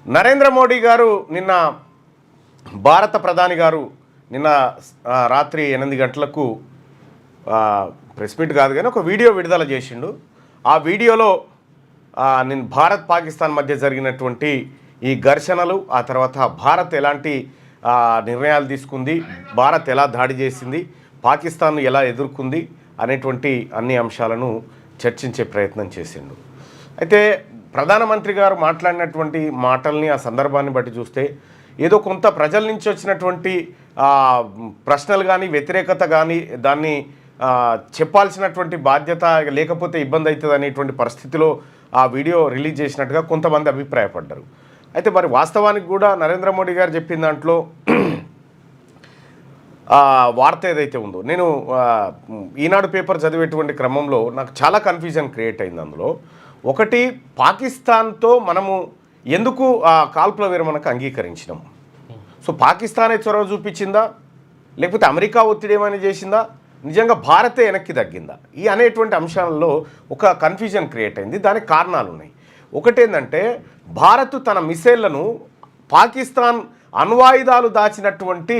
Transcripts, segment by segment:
నరేంద్ర మోడీ గారు నిన్న భారత ప్రధాని గారు నిన్న రాత్రి 8 గంటలకు ప్రెస్ మీట్ కాదు కానీ ఒక వీడియో విడుదల చేసిండు. ఆ వీడియోలో నేను భారత్ పాకిస్తాన్ మధ్య జరిగినటువంటి ఈ ఘర్షణలు, ఆ తర్వాత భారత్ ఎలాంటి నిర్ణయాలు తీసుకుంది, భారత్ ఎలా దాడి చేసింది, పాకిస్తాన్ను ఎలా ఎదుర్కొంది అనేటువంటి అన్ని అంశాలను చర్చించే ప్రయత్నం చేసిండు. అయితే ప్రధానమంత్రి గారు మాట్లాడినటువంటి మాటల్ని, ఆ సందర్భాన్ని బట్టి చూస్తే ఏదో కొంత ప్రజల నుంచి వచ్చినటువంటి ప్రశ్నలు కానీ, వ్యతిరేకత కానీ, దాన్ని చెప్పాల్సినటువంటి బాధ్యత లేకపోతే ఇబ్బంది అవుతుంది అనేటువంటి పరిస్థితిలో ఆ వీడియో రిలీజ్ చేసినట్టుగా కొంతమంది అభిప్రాయపడ్డారు. అయితే మరి వాస్తవానికి కూడా నరేంద్ర మోడీ గారు చెప్పిన దాంట్లో వార్త ఏదైతే ఉందో, నేను ఈనాడు పేపర్ చదివేటువంటి క్రమంలో నాకు చాలా కన్ఫ్యూజన్ క్రియేట్ అయింది. అందులో ఒకటి, పాకిస్తాన్తో మనము ఎందుకు కాల్పుల విరమణకు అంగీకరించినాం? సో పాకిస్తానే చొరవ చూపించిందా, లేకపోతే అమెరికా ఒత్తిడి ఏమైనా చేసిందా, నిజంగా భారతే వెనక్కి తగ్గిందా? ఈ అనేటువంటి అంశాలలో ఒక కన్ఫ్యూజన్ క్రియేట్ అయింది. దానికి కారణాలు ఉన్నాయి. ఒకటేంటంటే, భారత్ తన మిసైళ్లను పాకిస్తాన్ అణ్వాయుధాలు దాచినటువంటి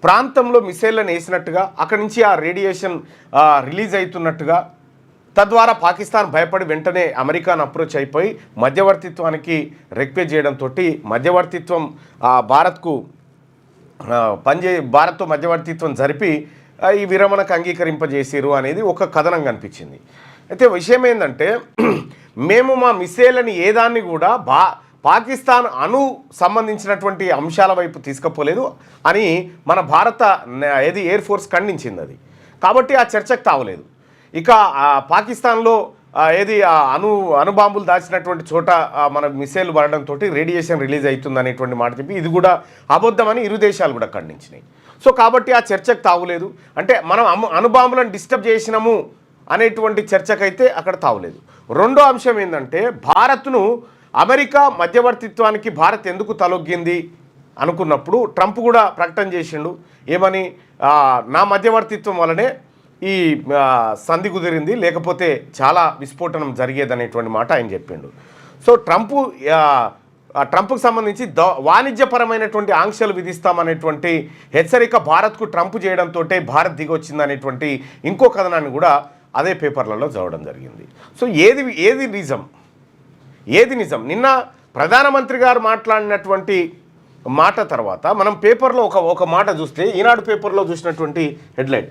ప్రాంతంలో మిసైళ్లను వేసినట్టుగా, అక్కడి నుంచి ఆ రేడియేషన్ రిలీజ్ అవుతున్నట్టుగా, తద్వారా పాకిస్తాన్ భయపడి వెంటనే అమెరికాను అప్రోచ్ అయిపోయి మధ్యవర్తిత్వానికి రిక్వెస్ట్ చేయడంతో మధ్యవర్తిత్వం భారత్కు భారత్తో మధ్యవర్తిత్వం జరిపి ఈ విరమణకు అంగీకరింపజేసారు అనేది ఒక కథనం కనిపించింది. అయితే విషయం ఏంటంటే, మేము మా మిసైల్ని ఏదాన్ని కూడా పాకిస్తాన్ సంబంధించినటువంటి అంశాల వైపు తీసుకుపోలేదు అని మన భారత ఎయిర్ ఫోర్స్ ఖండించింది. అది కాబట్టి ఆ చర్చకు తావలేదు. ఇక పాకిస్తాన్లో అణుబాంబులు దాచినటువంటి చోట మన మిసైల్ పడడంతో రేడియేషన్ రిలీజ్ అవుతుంది అనేటువంటి మాట చెప్పి ఇది కూడా అబద్ధమని ఇరు దేశాలు కూడా ఖండించినాయి. సో కాబట్టి ఆ చర్చకు తావులేదు. అంటే మనం అణుబాంబులను డిస్టర్బ్ చేసినాము అనేటువంటి చర్చకైతే అక్కడ తావులేదు. రెండో అంశం ఏంటంటే, భారత్ను అమెరికా మధ్యవర్తిత్వానికి భారత్ ఎందుకు తలొగ్గింది అనుకున్నప్పుడు ట్రంప్ కూడా ప్రకటన చేసిండు. ఏమని? నా మధ్యవర్తిత్వం వల్లనే ఈ సంధి కుదిరింది, లేకపోతే చాలా విస్ఫోటనం జరిగేదనేటువంటి మాట ఆయన చెప్పిండు. సో ట్రంప్కు సంబంధించి వాణిజ్యపరమైనటువంటి ఆంక్షలు విధిస్తామనేటువంటి హెచ్చరిక భారత్కు ట్రంప్ చేయడంతో భారత్ దిగొచ్చిందనేటువంటి ఇంకో కథనాన్ని కూడా అదే పేపర్లలో చదవడం జరిగింది. సో ఏది నిజం? నిన్న ప్రధానమంత్రి గారు మాట్లాడినటువంటి మాట తర్వాత మనం పేపర్లో ఒక మాట చూస్తే, ఈనాడు పేపర్లో చూసినటువంటి హెడ్లైన్,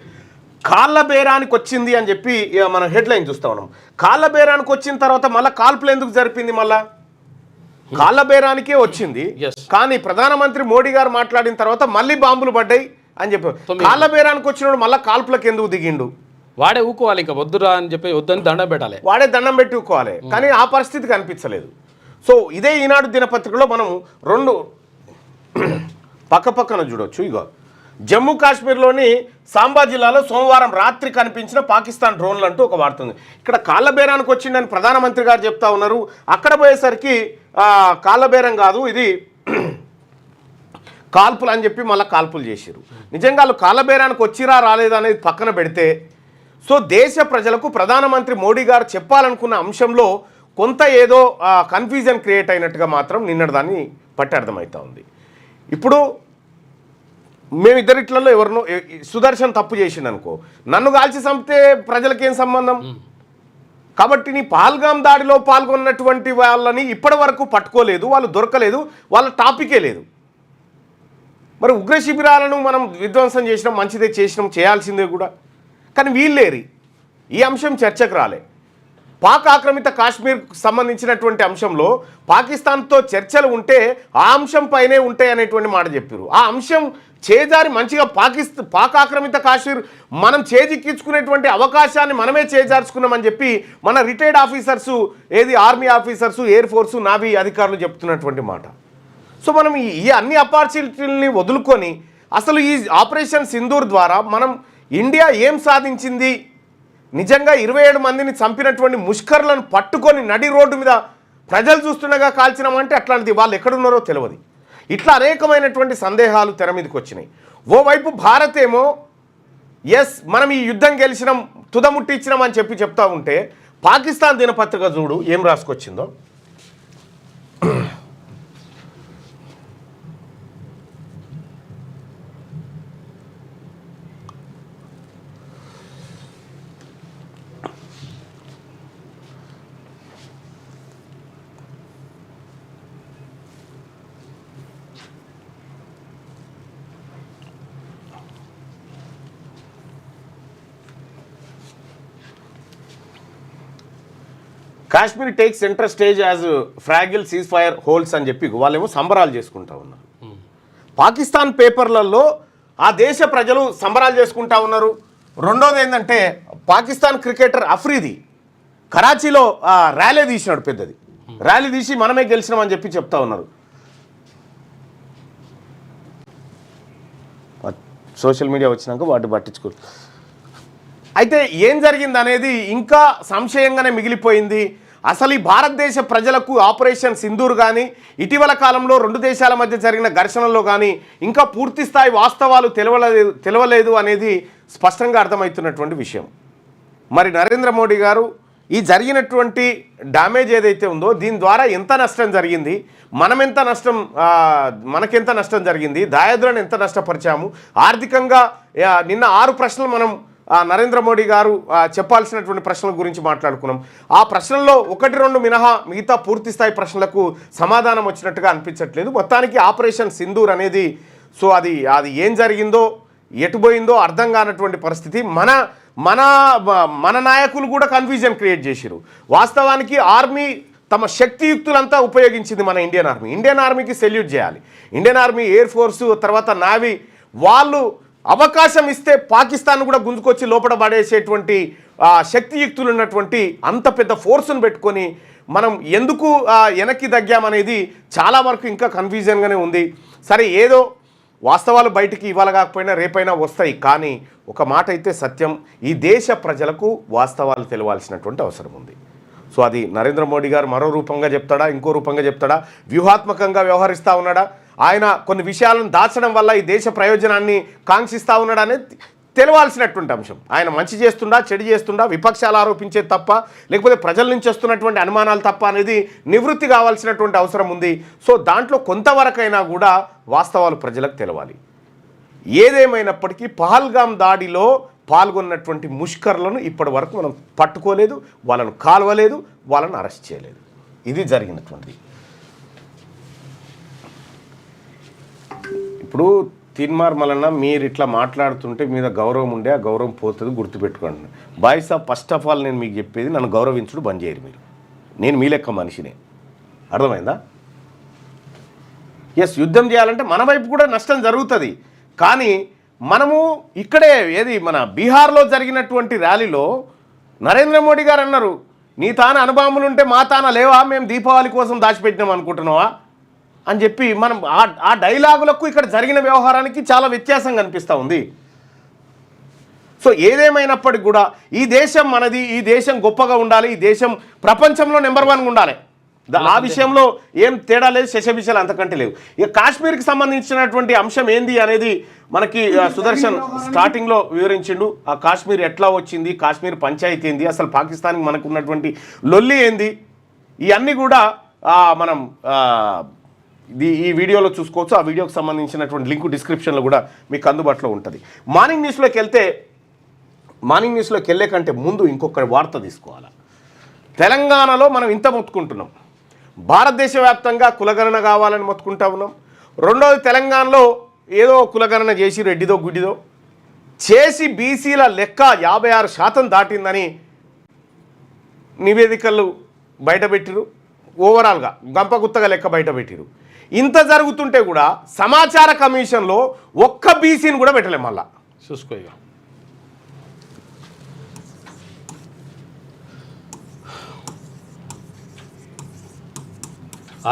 కాళ్ళ బేరానికి వచ్చింది అని చెప్పి మనం హెడ్లైన్ చూస్తా ఉన్నాం. కాళ్ళ బేరానికి వచ్చిన తర్వాత మళ్ళీ కాల్పులు ఎందుకు జరిపింది? మళ్ళా కాళ్ళ బేరానికే వచ్చింది, కానీ ప్రధానమంత్రి మోడీ గారు మాట్లాడిన తర్వాత మళ్ళీ బాంబులు పడ్డాయి అని చెప్పి కాళ్ళ బేరానికి వచ్చినప్పుడు మళ్ళీ కాల్పులకు ఎందుకు దిగిండు? వాడే ఊకోవాలి, ఇంకా వద్దురా అని చెప్పి వద్దని దండం పెట్టాలి, వాడే దండం పెట్టి ఊకోవాలి. కానీ ఆ పరిస్థితి కనిపించలేదు. సో ఇదే ఈనాడు దినపత్రికలో మనం రెండు పక్కన చూడొచ్చు. ఇగో, జమ్మూ కాశ్మీర్లోని సాంబా జిల్లాలో సోమవారం రాత్రి కనిపించిన పాకిస్తాన్ డ్రోన్లు అంటూ ఒక వార్త ఉంది. ఇక్కడ కాళ్ళ బేరానికి వచ్చిందని ప్రధానమంత్రి గారు చెప్తా ఉన్నారు. అక్కడ పోయేసరికి కాళ్ళ బేరం కాదు, ఇది కాల్పులు అని చెప్పి మళ్ళీ కాల్పులు చేశారు. నిజంగా వాళ్ళు కాళ్ళ బేరానికి వచ్చిరా రాలేదా అనేది పక్కన పెడితే, సో దేశ ప్రజలకు ప్రధానమంత్రి మోడీ గారు చెప్పాలనుకున్న అంశంలో కొంత ఏదో కన్ఫ్యూజన్ క్రియేట్ అయినట్టుగా మాత్రం నిన్నటి దాన్ని పట్టి అర్థమవుతా ఉంది. ఇప్పుడు మేమిద్దరిట్లలో ఎవరినో సుదర్శన్ తప్పు చేసిండు అనుకో, నన్ను కాల్చి చంపితే ప్రజలకేం సంబంధం? కాబట్టి నీ పహల్గామ్ దాడిలో పాల్గొన్నటువంటి వాళ్ళని ఇప్పటి వరకు పట్టుకోలేదు, వాళ్ళు దొరకలేదు, వాళ్ళ టాపికే లేదు. మరి ఉగ్ర శిబిరాలను మనం విధ్వంసం చేసినాం, మంచిదే చేసినాం, చేయాల్సిందే కూడా. కానీ వీళ్ళేరి ఈ అంశం చర్చకు రాలే. పాక్ ఆక్రమిత కాశ్మీర్కు సంబంధించినటువంటి అంశంలో పాకిస్తాన్తో చర్చలు ఉంటే ఆ అంశం పైనే ఉంటాయి అనేటువంటి మాట చెప్పారు. ఆ అంశం చేజారి మంచిగా పాక్ ఆక్రమిత కాశ్మీర్ మనం చేజిక్కించుకునేటువంటి అవకాశాన్ని మనమే చేజార్చుకున్నామని చెప్పి మన retired officers, army officers, air force, navy అధికారులు చెప్తున్నటువంటి మాట. సో మనం ఈ అన్ని ఆపర్చునిటీలని వదులుకొని అసలు ఈ ఆపరేషన్ సింధూర్ ద్వారా మనం ఇండియా ఏం సాధించింది, నిజంగా 27 మందిని చంపినటువంటి ముష్కర్లను పట్టుకొని నడి రోడ్డు మీద ప్రజలు చూస్తుండగా కాల్చినామంటే అట్లాంటిది వాళ్ళు ఎక్కడున్నారో తెలియదు. ఇట్లా అనేకమైనటువంటి సందేహాలు తెర మీదకి వచ్చినాయి. ఓవైపు భారత్ ఏమో మనం ఈ యుద్ధం గెలిచినాం, తుదముట్టించినాం అని చెప్తా ఉంటే, పాకిస్తాన్ దినపత్రిక చూడు ఏం రాసుకొచ్చిందో. Kashmir take centre stage as fragile ceasefire holds అని చెప్పి వాళ్ళేమో సంబరాలు చేసుకుంటా ఉన్నారు. పాకిస్తాన్ పేపర్లలో ఆ దేశ ప్రజలు సంబరాలు చేసుకుంటా ఉన్నారు. రెండోది ఏంటంటే పాకిస్తాన్ క్రికెటర్ అఫ్రీది కరాచీలో ర్యాలీ తీసినాడు, పెద్దది ర్యాలీ తీసి మనమే గెలిచినామని చెప్పి చెప్తా ఉన్నారు. సోషల్ మీడియా వచ్చినాక వాటి పట్టించుకోరు. అయితే ఏం జరిగింది అనేది ఇంకా సంశయంగానే మిగిలిపోయింది. అసలు ఈ భారతదేశ ప్రజలకు ఆపరేషన్ సింధూర్ కానీ ఇటీవల కాలంలో రెండు దేశాల మధ్య జరిగిన ఘర్షణల్లో కానీ ఇంకా పూర్తి స్థాయి వాస్తవాలు తెలవలేదు అనేది స్పష్టంగా అర్థమవుతున్నటువంటి విషయం. మరి నరేంద్ర మోడీ గారు ఈ జరిగినటువంటి డ్యామేజ్ ఏదైతే ఉందో దీని ద్వారా ఎంత నష్టం జరిగింది, మనకెంత నష్టం జరిగింది, దాయాదులను ఎంత నష్టపరిచాము, ఆర్థికంగా నిన్న 6 ప్రశ్నలు మనం నరేంద్ర మోడీ గారు చెప్పాల్సినటువంటి ప్రశ్నల గురించి మాట్లాడుకున్నాం. ఆ ప్రశ్నల్లో 1-2 మినహా మిగతా పూర్తి స్థాయి ప్రశ్నలకు సమాధానం వచ్చినట్టుగా అనిపించట్లేదు. మొత్తానికి ఆపరేషన్ సింధూర్ అనేది అది ఏం జరిగిందో ఎటుపోయిందో అర్థం కానటువంటి పరిస్థితి. మన నాయకులు కూడా కన్ఫ్యూజన్ క్రియేట్ చేశారు. వాస్తవానికి ఆర్మీ తమ శక్తియుక్తులంతా ఉపయోగించింది. మన ఇండియన్ ఆర్మీకి సెల్యూట్ చేయాలి. ఇండియన్ ఆర్మీ, ఎయిర్ ఫోర్సు, తర్వాత నావీ వాళ్ళు అవకాశం ఇస్తే పాకిస్తాన్ కూడా గుంజుకొచ్చి లోపల పడేసేటువంటి శక్తియుక్తులు ఉన్నటువంటి అంత పెద్ద ఫోర్సును పెట్టుకొని మనం ఎందుకు వెనక్కి తగ్గామనేది చాలా వరకు ఇంకా కన్ఫ్యూజన్గానే ఉంది. సరే, ఏదో వాస్తవాలు బయటికి ఇవాళ కాకపోయినా రేపైనా వస్తాయి. కానీ ఒక మాట అయితే సత్యం, ఈ దేశ ప్రజలకు వాస్తవాలు తెలవాల్సినటువంటి అవసరం ఉంది. సో అది నరేంద్ర మోడీ గారు మరో రూపంగా చెప్తాడా, ఇంకో రూపంగా చెప్తాడా, వ్యూహాత్మకంగా వ్యవహరిస్తూ ఉన్నాడా, ఆయన కొన్ని విషయాలను దాచడం వల్ల ఈ దేశ ప్రయోజనాన్ని కాంక్షిస్తూ ఉన్నాడా అనేది తెలవాల్సినటువంటి అంశం. ఆయన మంచి చేస్తుండా, చెడు చేస్తుండా, విపక్షాలు ఆరోపించేది తప్ప, లేకపోతే ప్రజల నుంచి వస్తున్నటువంటి అనుమానాలు తప్ప అనేది నివృత్తి కావాల్సినటువంటి అవసరం ఉంది. సో దాంట్లో కొంతవరకైనా కూడా వాస్తవాలు ప్రజలకు తెలవాలి. ఏదేమైనప్పటికీ పహల్గామ్ దాడిలో పాల్గొన్నటువంటి ముష్కర్లను ఇప్పటి వరకు మనం పట్టుకోలేదు, వాళ్ళను కాల్వలేదు, వాళ్ళను అరెస్ట్ చేయలేదు. ఇది జరిగినటువంటిది. ఇప్పుడు తిన్మార్ మలన్న మీరు ఇట్లా మాట్లాడుతుంటే మీద గౌరవం ఉండే ఆ గౌరవం పోతుంది, గుర్తుపెట్టుకోండి. బాయ్స్ ఫస్ట్ ఆఫ్ ఆల్ నేను మీకు చెప్పేది, నన్ను గౌరవించుడు బంద్ చేయరు మీరు. నేను మీ లెక్క మనిషినే, అర్థమైందా? ఎస్, యుద్ధం చేయాలంటే మన వైపు కూడా నష్టం జరుగుతుంది. కానీ మనము ఇక్కడే మన బీహార్లో జరిగినటువంటి ర్యాలీలో నరేంద్ర మోడీ గారు అన్నారు, నీ తాన అనుభవములుంటే మా తాన లేవా, మేము దీపావళి కోసం దాచిపెట్టినాం అనుకుంటున్నావా అని చెప్పి మనం ఆ డైలాగులకు ఇక్కడ జరిగిన వ్యవహారానికి చాలా వ్యత్యాసం కనిపిస్తూ ఉంది. సో ఏదేమైనప్పటికి కూడా ఈ దేశం మనది, ఈ దేశం గొప్పగా ఉండాలి, ఈ దేశం ప్రపంచంలో నెంబర్ 1 ఉండాలి. ఆ విషయంలో ఏం తేడా లేదు, శశబిషాలు అంతకంటే లేవు. ఇక కాశ్మీర్కి సంబంధించినటువంటి అంశం ఏంది అనేది మనకి సుదర్శన్ స్టార్టింగ్లో వివరించిండు. ఆ కాశ్మీర్ ఎట్లా వచ్చింది, కాశ్మీర్ పంచాయతీ ఏంది, అసలు పాకిస్తాన్కి మనకు ఉన్నటువంటి లొల్లి ఏంది, ఇవన్నీ కూడా మనం ఈ వీడియోలో చూసుకోవచ్చు. ఆ వీడియోకి సంబంధించినటువంటి లింక్ డిస్క్రిప్షన్లో కూడా మీకు అందుబాటులో ఉంటుంది. మార్నింగ్ న్యూస్లోకి వెళ్ళే కంటే ముందు ఇంకొక వార్త తీసుకోవాలి. తెలంగాణలో మనం ఇంత మొత్తుకుంటున్నాం, భారతదేశ వ్యాప్తంగా కులగణన కావాలని మొత్తుకుంటా ఉన్నాం. రెండోది, తెలంగాణలో ఏదో కులగణన చేసి రెడ్డిదో గుడ్డిదో చేసి బీసీల లెక్క 56% దాటిందని నివేదికలు బయటపెట్టిరు. ఓవరాల్గా గంపగుత్తగా లెక్క బయటపెట్టిరు. ఇంత జరుగుతుంటే కూడా సమాచార కమిషన్లో ఒక్క బీసీని కూడా పెట్టలేం. మళ్ళా చూసుకో, ఇక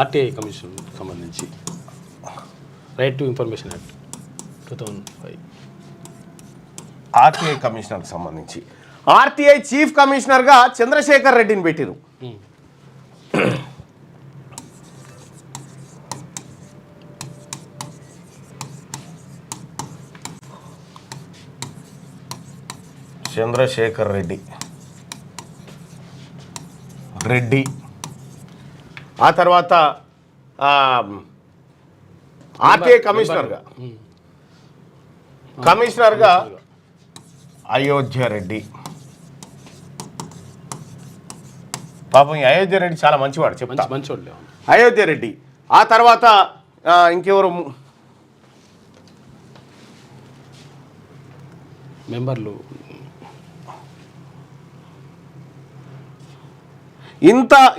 ఆర్టీఐ కమిషన్ సంబంధించి right to information act 2005 RTI కమిషనర్కి సంబంధించి ఆర్టీఐ చీఫ్ కమిషనర్గా చంద్రశేఖర్ రెడ్డిని పెట్టిరు. చంద్రశేఖర్ రెడ్డి ఆ తర్వాత ఆర్టీఐ కమిషనర్గా అయోధ్య రెడ్డి. పాపం ఈ అయోధ్య రెడ్డి చాలా మంచివాడు, చెప్తా, మంచివాడు అయోధ్య రెడ్డి. ఆ తర్వాత ఇంకెవరు మెంబర్లు,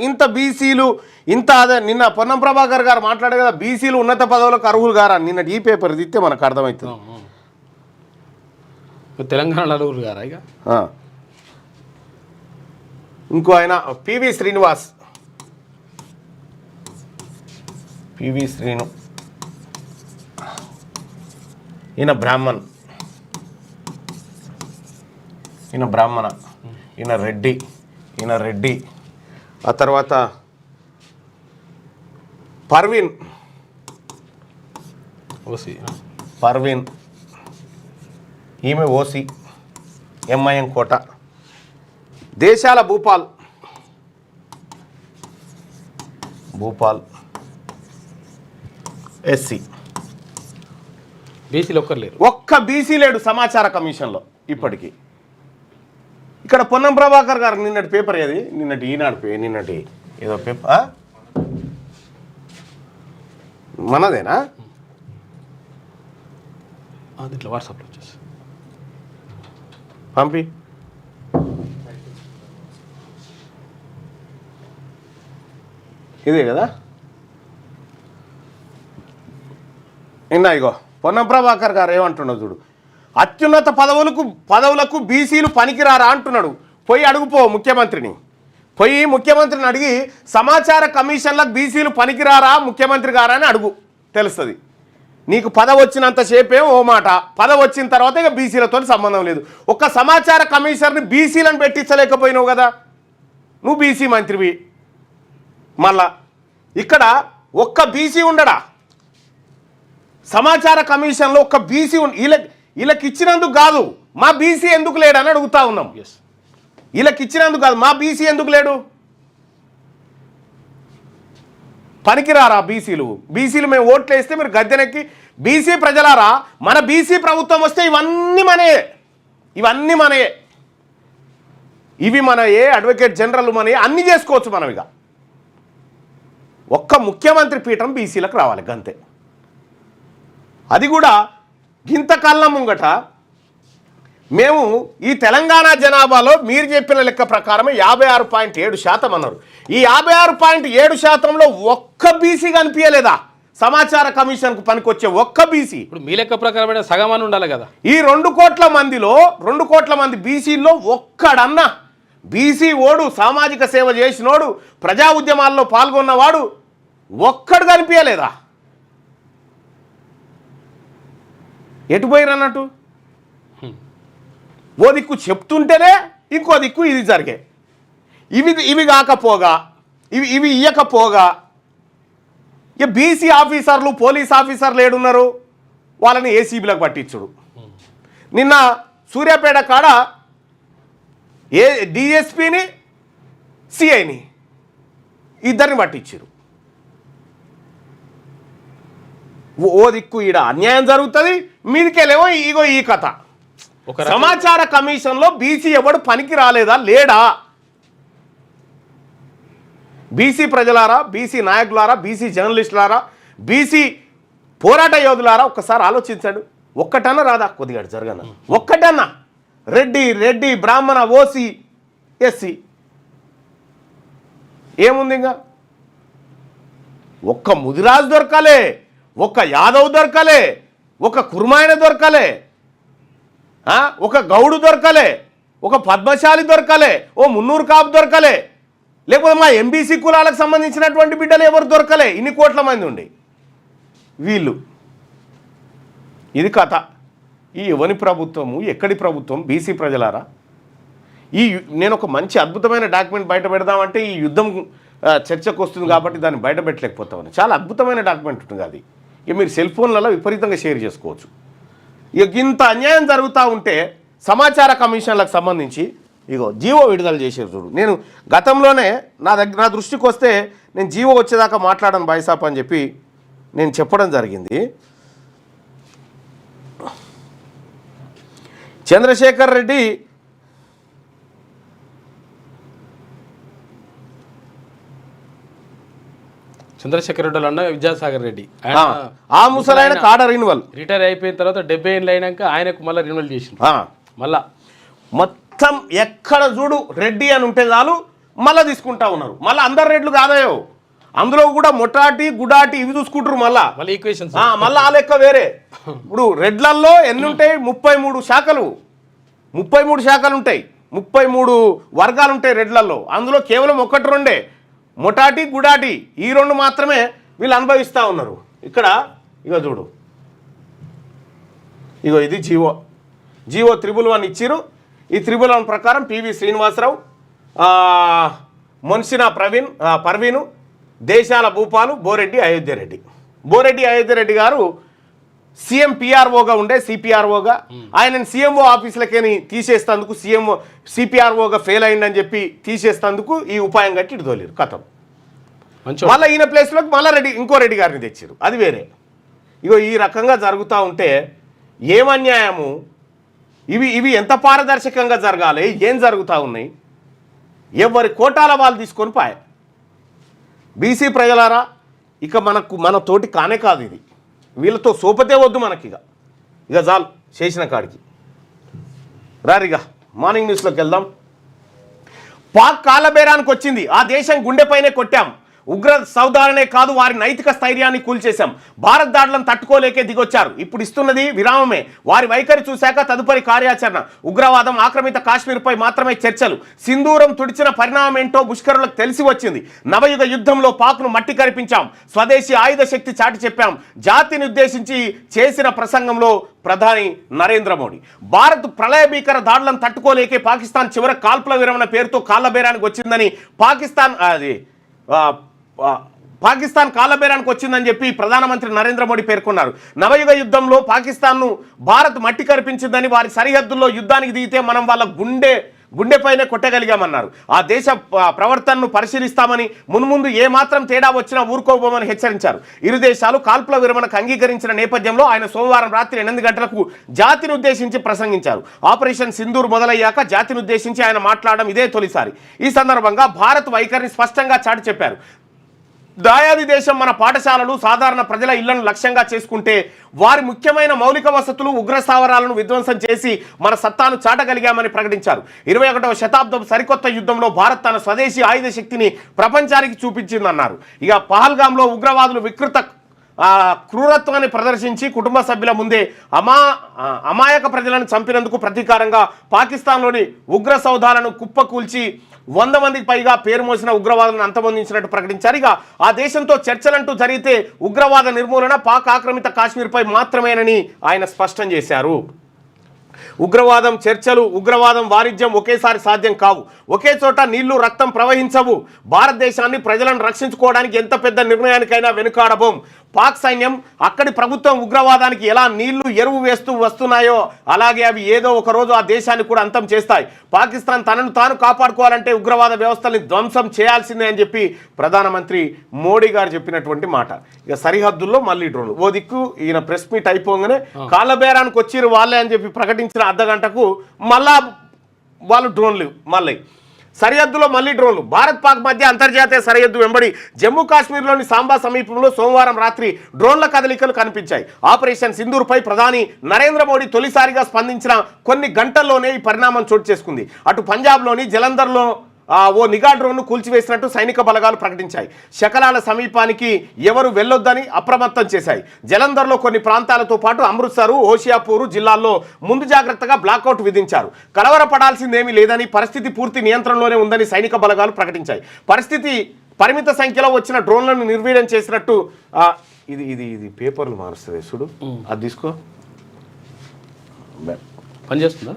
ఇంత బీసీలు ఇంత అదే నిన్న పొన్నం ప్రభాకర్ గారు మాట్లాడే కదా బీసీలు ఉన్నత పదవులకు అర్హులు గారా నిన్న ఈ పేపర్ తీస్తే మనకు అర్థమవుతుంది. తెలంగాణ నలుగురు గారా ఇక ఇంకో ఆయన పివి శ్రీను ఈయన బ్రాహ్మణ ఈయన రెడ్డి ఆ తర్వాత పర్వీన్ ఈమె ఓసి ఎంఐఎం కోట దేశాల భూపాల్ ఎస్సీ బీసీలు ఒక్కరు లేరు, ఒక్క బీసీ లేడు సమాచార కమిషన్లో ఇప్పటికీ. ఇక్కడ పొన్నం ప్రభాకర్ గారు నిన్నటి పేపర్ ఏది నిన్నటి ఏదో పేపర్ మనదేనా ఇట్లా వాట్సాప్లో వచ్చేసి పంపి ఇదే కదా ఇగో పొన్నం ప్రభాకర్ గారు ఏమంటున్నాడు చూడు, అత్యున్నత పదవులకు బీసీలు పనికిరారా అంటున్నాడు. పోయి అడుగుపో ముఖ్యమంత్రిని అడిగి సమాచార కమిషన్లకు బీసీలు పనికిరారా ముఖ్యమంత్రి గారా అని అడుగు, తెలుస్తుంది. నీకు పదవి వచ్చినంతసేపే ఓ మాట, పదవి వచ్చిన తర్వాత ఇక బీసీలతో సంబంధం లేదు. ఒక్క సమాచార కమిషనర్ని బీసీలను పెట్టించలేకపోయినావు కదా, నువ్వు బీసీ మంత్రివి. మళ్ళా ఇక్కడ ఒక్క బీసీ ఉండడా సమాచార కమిషన్లో? ఒక్క బీసీ వీళ్ళకి ఇచ్చినందుకు కాదు, మా బీసీ ఎందుకు లేడని అడుగుతా ఉన్నాం. వీళ్ళకి ఇచ్చినందుకు కాదు, మా బీసీ ఎందుకు లేడు? పనికిరారా బీసీలు మేము ఓట్లు వేస్తే మీరు గద్దెనెక్కి బీసీ ప్రజలారా మన బీసీ ప్రభుత్వం వస్తే ఇవన్నీ మనయే ఇవి మనయే అడ్వకేట్ జనరల్ మనయే అన్నీ చేసుకోవచ్చు మనం. ఇక ఒక్క ముఖ్యమంత్రి పీఠం బీసీలకు రావాలి గంతే. అది కూడా గింతకాలం ముంగట మేము ఈ తెలంగాణ జనాభాలో మీరు చెప్పిన లెక్క ప్రకారమే 56.7% అన్నారు. ఈ 56.7%లో ఒక్క బీసీ కనిపించలేదా సమాచార కమిషన్కు పనికొచ్చే ఒక్క బీసీ? ఇప్పుడు మీ లెక్క ప్రకారమైన సగం అని ఉండాలి కదా. ఈ 2 కోట్ల మంది బీసీల్లో ఒక్కడన్నా బీసీ ఓడు, సామాజిక సేవ చేసినోడు, ప్రజా ఉద్యమాల్లో పాల్గొన్నవాడు ఒక్కడు కనిపించలేదా? ఎటు పోయిరన్నట్టు? ఓ దిక్కు చెప్తుంటేనే ఇంకో దిక్కు ఇది జరిగే. ఇవి కాకపోగా ఇవి ఇయ్యకపోగా ఇక బీసీ ఆఫీసర్లు, పోలీస్ ఆఫీసర్లు ఏడున్నారు, వాళ్ళని ఏసీబీలకు పట్టించుడు. నిన్న సూర్యాపేట కాడ డిఎస్పీని, సిఐని ఇద్దరిని పట్టించారు. ఓ దిక్కు ఈడ అన్యాయం జరుగుతుంది, మీదికెళ్ళేమో ఇగో ఈ కథ. సమాచార కమిషన్లో బీసీ ఎవడు పనికి రాలేదా లేడా? బీసీ ప్రజలారా, బీసీ నాయకులారా, బీసీ జర్నలిస్టులారా, బీసీ పోరాట యోధులారా ఒక్కసారి ఆలోచించండి. ఒక్కటన్నా రాదా? కొద్దిగా జరగన ఒక్కటన్నా రెడ్డి బ్రాహ్మణ, ఓసీ, ఎస్సీ ఏముంది? ఇంకా ఒక్క ముదిరాజు దొరకాలే, ఒక్క యాదవ్ దొరకలే, ఒక కుర్మాయన దొరకలే, ఒక గౌడు దొరకలే, ఒక పద్మశాలి దొరకలే, ఓ మున్నూరు కాపు దొరకలే, లేకపోతే మా ఎంబీసీ కులాలకు సంబంధించినటువంటి బిడ్డలు ఎవరు దొరకలే. ఇన్ని కోట్ల మంది ఉండి వీళ్ళు. ఇది కథ. ఈ ఎవని ప్రభుత్వము, ఎక్కడి ప్రభుత్వం? బీసీ ప్రజలారా, నేను ఒక మంచి అద్భుతమైన డాక్యుమెంట్ బయట పెడదామంటే ఈ యుద్ధం చర్చకు వస్తుంది కాబట్టి దాన్ని బయట పెట్టలేకపోతామని. చాలా అద్భుతమైన డాక్యుమెంట్ ఉంటుంది అది. ఇక మీరు సెల్ ఫోన్లలో విపరీతంగా షేర్ చేసుకోవచ్చు. ఇక ఇంత అన్యాయం జరుగుతూ ఉంటే సమాచార కమిషన్లకు సంబంధించి ఇగో జీవో విడుదల చేసారు చూడు. నేను గతంలోనే నా దృష్టికి వస్తే నేను జీవో వచ్చేదాకా మాట్లాడను బాయ్సాప్ అని చెప్పి నేను చెప్పడం జరిగింది. చంద్రశేఖర్ రెడ్డి అన్న విద్యాసాగర్ రెడ్డి ఆ ముసలైన కాడ రిన్యువల్ రిటైర్ అయిపోయిన తర్వాత 70 ఏళ్ళు అయినాక ఆయనకు మళ్ళీ రిన్యువల్ చేసింది. మళ్ళా మొత్తం ఎక్కడ చూడు రెడ్డి అని ఉంటే చాలు మళ్ళీ తీసుకుంటా ఉన్నారు. మళ్ళీ అందరు రేట్లు కాదాయో, అందులో కూడా మొటాటి గుడాటి ఇవి చూసుకుంటారు మళ్ళీ ఈక్వేషన్స్. మళ్ళీ ఆ లెక్క వేరే. ఇప్పుడు రెడ్లల్లో ఎన్ని ఉంటాయి? 33 శాఖలు, 33 శాఖలు ఉంటాయి, 33 వర్గాలు ఉంటాయి రెడ్లల్లో. అందులో కేవలం 1-2 మొటాటి గుడాటి, ఈ 2 మాత్రమే వీళ్ళు అనుభవిస్తూ ఉన్నారు. ఇక్కడ ఇగో చూడు, ఇగో ఇది జీవో 311 ఇచ్చిరు. ఈ 311 ప్రకారం పివి శ్రీనివాసరావు, మొన్సినా పర్వీను, దేశాల భూపాలు, బోరెడ్డి అయోధ్యారెడ్డి గారు సీఎం పిఆర్ఓగా ఉండే, సిపిఆర్ఓగా ఆయనను సీఎంఓ ఆఫీసులకేని తీసేస్తందుకు, సిపిఆర్ఓగా ఫెయిల్ అయిందని చెప్పి తీసేస్తందుకు ఈ ఉపాయం కట్టి ఇటు తోలేరు కథం. మళ్ళీ ఈయన ప్లేస్లోకి మళ్ళీ ఇంకో రెడ్డి గారిని తెచ్చారు, అది వేరే. ఇగో ఈ రకంగా జరుగుతూ ఉంటే ఏమన్యాయము! ఇవి ఎంత పారదర్శకంగా జరగాలి? ఏం జరుగుతూ ఉన్నాయి? ఎవరి కోటాల వాళ్ళు తీసుకొని పాయ. బీసీ ప్రజలారా, ఇక మన తోటి కానే కాదు ఇది. వీళ్ళతో సోపతే వద్దు మనకి. ఇక చాలు చేసిన కాడికి రారిగా. మార్నింగ్ న్యూస్లోకి వెళ్దాం. పాక్ కాళ్ళబేరానికి వచ్చింది, ఆ దేశం గుండెపైనే కొట్టాం. ఉగ్ర సౌదాలనే కాదు, వారి నైతిక స్థైర్యాన్ని కూల్చేశాం. భారత్ దాడులను తట్టుకోలేకే దిగొచ్చారు. ఇప్పుడు ఇస్తున్నది విరామమే. వారి వైఖరి చూశాక తదుపరి కార్యాచరణ. ఉగ్రవాదం, ఆక్రమిత కాశ్మీర్పై మాత్రమే చర్చలు. సింధూరం తుడిచిన పరిణామం ఏంటో ముష్కరులకు తెలిసి వచ్చింది. నవయుగ యుద్ధంలో పాక్ను మట్టి కరిపించాం. స్వదేశీ ఆయుధ శక్తి చాటి చెప్పాం. జాతిని ఉద్దేశించి చేసిన ప్రసంగంలో ప్రధాని నరేంద్ర మోడీ భారత్ ప్రళయ భీకర దాడులను తట్టుకోలేకే పాకిస్తాన్ చివర కాల్పుల విరమణ పేరుతో కాళ్ళబేరానికి వచ్చిందని పాకిస్తాన్ కాళ్ళబేరానికి వచ్చిందని చెప్పి ప్రధానమంత్రి నరేంద్ర మోడీ పేర్కొన్నారు. నవయుగ యుద్ధంలో పాకిస్తాన్ను భారత్ మట్టి కరిపించిందని, వారి సరిహద్దుల్లో యుద్ధానికి దిగితే మనం వాళ్ళ గుండెపైనే కొట్టగలిగామన్నారు. ఆ దేశ ప్రవర్తనను పరిశీలిస్తామని, మున్ముందు ఏమాత్రం తేడా వచ్చినా ఊరుకోబోమని హెచ్చరించారు. ఇరు దేశాలు కాల్పుల విరమణకు అంగీకరించిన నేపథ్యంలో ఆయన సోమవారం రాత్రి 8 గంటలకు జాతిని ఉద్దేశించి ప్రసంగించారు. ఆపరేషన్ సింధూర్ మొదలయ్యాక జాతిని ఉద్దేశించి ఆయన మాట్లాడడం ఇదే తొలిసారి. ఈ సందర్భంగా భారత్ వైఖరిని స్పష్టంగా చాటి చెప్పారు. దాయాది దేశం మన పాఠశాలలు, సాధారణ ప్రజల ఇళ్లను లక్ష్యంగా చేసుకుంటే వారి ముఖ్యమైన మౌలిక వసతులు, ఉగ్ర స్థావరాలను విధ్వంసం చేసి మన సత్తాను చాటగలిగామని ప్రకటించారు. 21వ శతాబ్దం సరికొత్త యుద్ధంలో భారత్ తన స్వదేశీ ఆయుధ శక్తిని ప్రపంచానికి చూపించిందన్నారు. ఇక పహల్గాంలో ఉగ్రవాదులు వికృత క్రూరత్వాన్ని ప్రదర్శించి కుటుంబ సభ్యుల ముందే అమాయక ప్రజలను చంపినందుకు ప్రతీకారంగా పాకిస్తాన్లోని ఉగ్ర సౌధాలను కుప్పకూల్చి 100 మందికి పైగా పేరు మోసిన ఉగ్రవాదులను అంతమొందించినట్టు ప్రకటించారు. ఇక ఆ దేశంతో చర్చలంటూ జరిగితే ఉగ్రవాద నిర్మూలన పాక్ ఆక్రమిత కాశ్మీర్పై మాత్రమేనని ఆయన స్పష్టం చేశారు. ఉగ్రవాదం చర్చలు, ఉగ్రవాదం వాణిజ్యం ఒకేసారి సాధ్యం కావు. ఒకే చోట నీళ్లు, రక్తం ప్రవహించవు. భారతదేశాన్ని, ప్రజలను రక్షించుకోవడానికి ఎంత పెద్ద నిర్ణయానికైనా వెనుకాడబోం. పాక్ సైన్యం, అక్కడి ప్రభుత్వం ఉగ్రవాదానికి ఎలా నీళ్లు, ఎరువు వేస్తూ వస్తున్నాయో అలాగే అవి ఏదో ఒక రోజు ఆ దేశాన్ని కూడా అంతం చేస్తాయి. పాకిస్తాన్ తనను తాను కాపాడుకోవాలంటే ఉగ్రవాద వ్యవస్థల్ని ధ్వంసం చేయాల్సిందే అని చెప్పి ప్రధానమంత్రి మోడీ గారు చెప్పినటువంటి మాట. ఇక సరిహద్దుల్లో మళ్ళీ డ్రోన్లు. ఓ దిక్కు ఈయన ప్రెస్ మీట్ అయిపోగానే కాళ్ళబేరానికి వచ్చిరు వాళ్ళే అని చెప్పి ప్రకటించిన అర్ధగంటకు మళ్ళా వాళ్ళు డ్రోన్లు మళ్ళీ సరిహద్దులో మళ్ళీ డ్రోన్లు. భారత్ పాక్ మధ్య అంతర్జాతీయ సరిహద్దు వెంబడి జమ్మూ కాశ్మీర్లోని సాంబా సమీపంలో సోమవారం రాత్రి డ్రోన్ల కదలికలు కనిపించాయి. ఆపరేషన్ సింధూర్పై ప్రధాని నరేంద్ర మోడీ తొలిసారిగా స్పందించిన కొన్ని గంటల్లోనే ఈ పరిణామం చోటు చేసుకుంది. అటు పంజాబ్లోని జలంధర్లో ఓ నిఘా డ్రోన్ను కూల్చివేసినట్టు సైనిక బలగాలు ప్రకటించాయి. శకలాల సమీపానికి ఎవరు వెళ్లొద్దని అప్రమత్తం చేశాయి. జలంధర్లో కొన్ని ప్రాంతాలతో పాటు అమృత్సర్, హోషియాపూర్ జిల్లాల్లో ముందు జాగ్రత్తగా బ్లాక్అవుట్ విధించారు. కలవరపడాల్సిందేమీ లేదని, పరిస్థితి పూర్తి నియంత్రణలోనే ఉందని సైనిక బలగాలు ప్రకటించాయి. పరిమిత సంఖ్యలో వచ్చిన డ్రోన్లను నిర్వీర్యం చేసినట్టు ఇది పేపర్లు మారుస్తుంది చూడు, అది తీసుకో, పనిచేస్తుందా?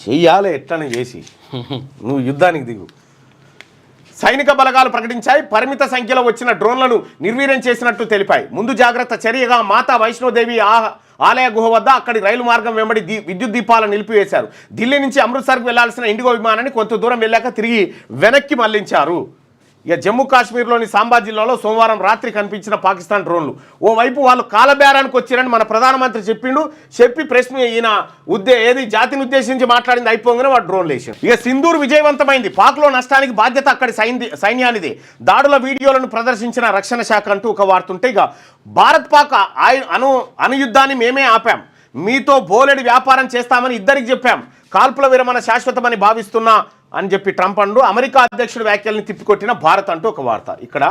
చెయ్యాలి ఎట్లనే చేసి నువ్వు యుద్ధానికి దిగు. సైనిక బలగాలు ప్రకటించాయి. పరిమిత సంఖ్యలో వచ్చిన డ్రోన్లను నిర్వీర్యం చేసినట్టు తెలిపాయి. ముందు జాగ్రత్త చర్యగా మాతా వైష్ణోదేవి ఆలయ గుహ వద్ద అక్కడి రైలు మార్గం వెంబడి విద్యుత్ దీపాలను నిలిపివేశారు. ఢిల్లీ నుంచి అమృత్సర్కు వెళ్లాల్సిన ఇండిగో విమానాన్ని కొంత దూరం వెళ్ళాక తిరిగి వెనక్కి మళ్లించారు. ఇక జమ్మూ కాశ్మీర్లోని సాంబా జిల్లాలో సోమవారం రాత్రి కనిపించిన పాకిస్తాన్ డ్రోన్లు. ఓవైపు వాళ్ళు కాలబేరానికి వచ్చారని మన ప్రధానమంత్రి చెప్పి ప్రెస్ ఈయన జాతిని ఉద్దేశించి మాట్లాడింది అయిపోగానే వాడు డ్రోన్లు వేసాడు. ఇక సింధూర్ విజయవంతమైంది. పాక్లో నష్టానికి బాధ్యత అక్కడి సైన్యానిదే. దాడుల వీడియోలను ప్రదర్శించిన రక్షణ శాఖ అంటూ ఒక వార్త ఉంటే, ఇక భారత్ పాక్ అనుయుద్ధాన్ని మేమే ఆపాం, మీతో బోలెడి వ్యాపారం చేస్తామని ఇద్దరికి చెప్పాం, కాల్పుల విరమణ శాశ్వతమని భావిస్తున్నా అని చెప్పి ట్రంప్ అంటూ అమెరికా అధ్యక్షుడి వ్యాఖ్యల్ని తిప్పికొట్టిన భారత్ అంటూ ఒక వార్త. ఇక్కడ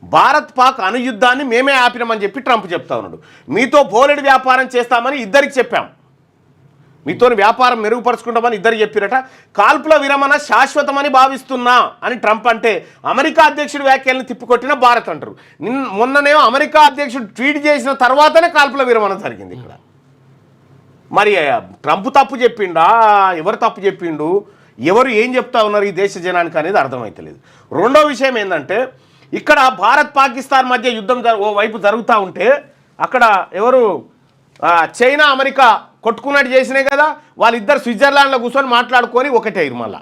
భారత్ పాక్ అణుయుద్ధాన్ని మేమే ఆపినామని చెప్పి ట్రంప్ చెప్తా ఉన్నాడు. మీతో బోలెడు వ్యాపారం చేస్తామని ఇద్దరికి చెప్పాం, మీతో వ్యాపారం మెరుగుపరుచుకుంటామని ఇద్దరు చెప్పిరట. కాల్పుల విరమణ శాశ్వతమని భావిస్తున్నా అని ట్రంప్ అంటే అమెరికా అధ్యక్షుడి వ్యాఖ్యల్ని తిప్పికొట్టిన భారత్ అంటారు. మొన్ననేమో అమెరికా అధ్యక్షుడు ట్వీట్ చేసిన తర్వాతనే కాల్పుల విరమణ జరిగింది. ఇక్కడ మరి ట్రంప్ తప్పు చెప్పిండా, ఎవరు తప్పు చెప్పిండు, ఎవరు ఏం చెప్తా ఉన్నారు ఈ దేశ జనానికి అనేది అర్థమవుతలేదు. రెండో విషయం ఏంటంటే ఇక్కడ భారత్ పాకిస్తాన్ మధ్య యుద్ధం ఓ వైపు జరుగుతూ ఉంటే అక్కడ ఎవరు చైనా అమెరికా కొట్టుకున్నట్టు చేసినాయి కదా, వాళ్ళిద్దరు స్విట్జర్లాండ్లో కూర్చొని మాట్లాడుకొని ఒకటే మళ్ళా.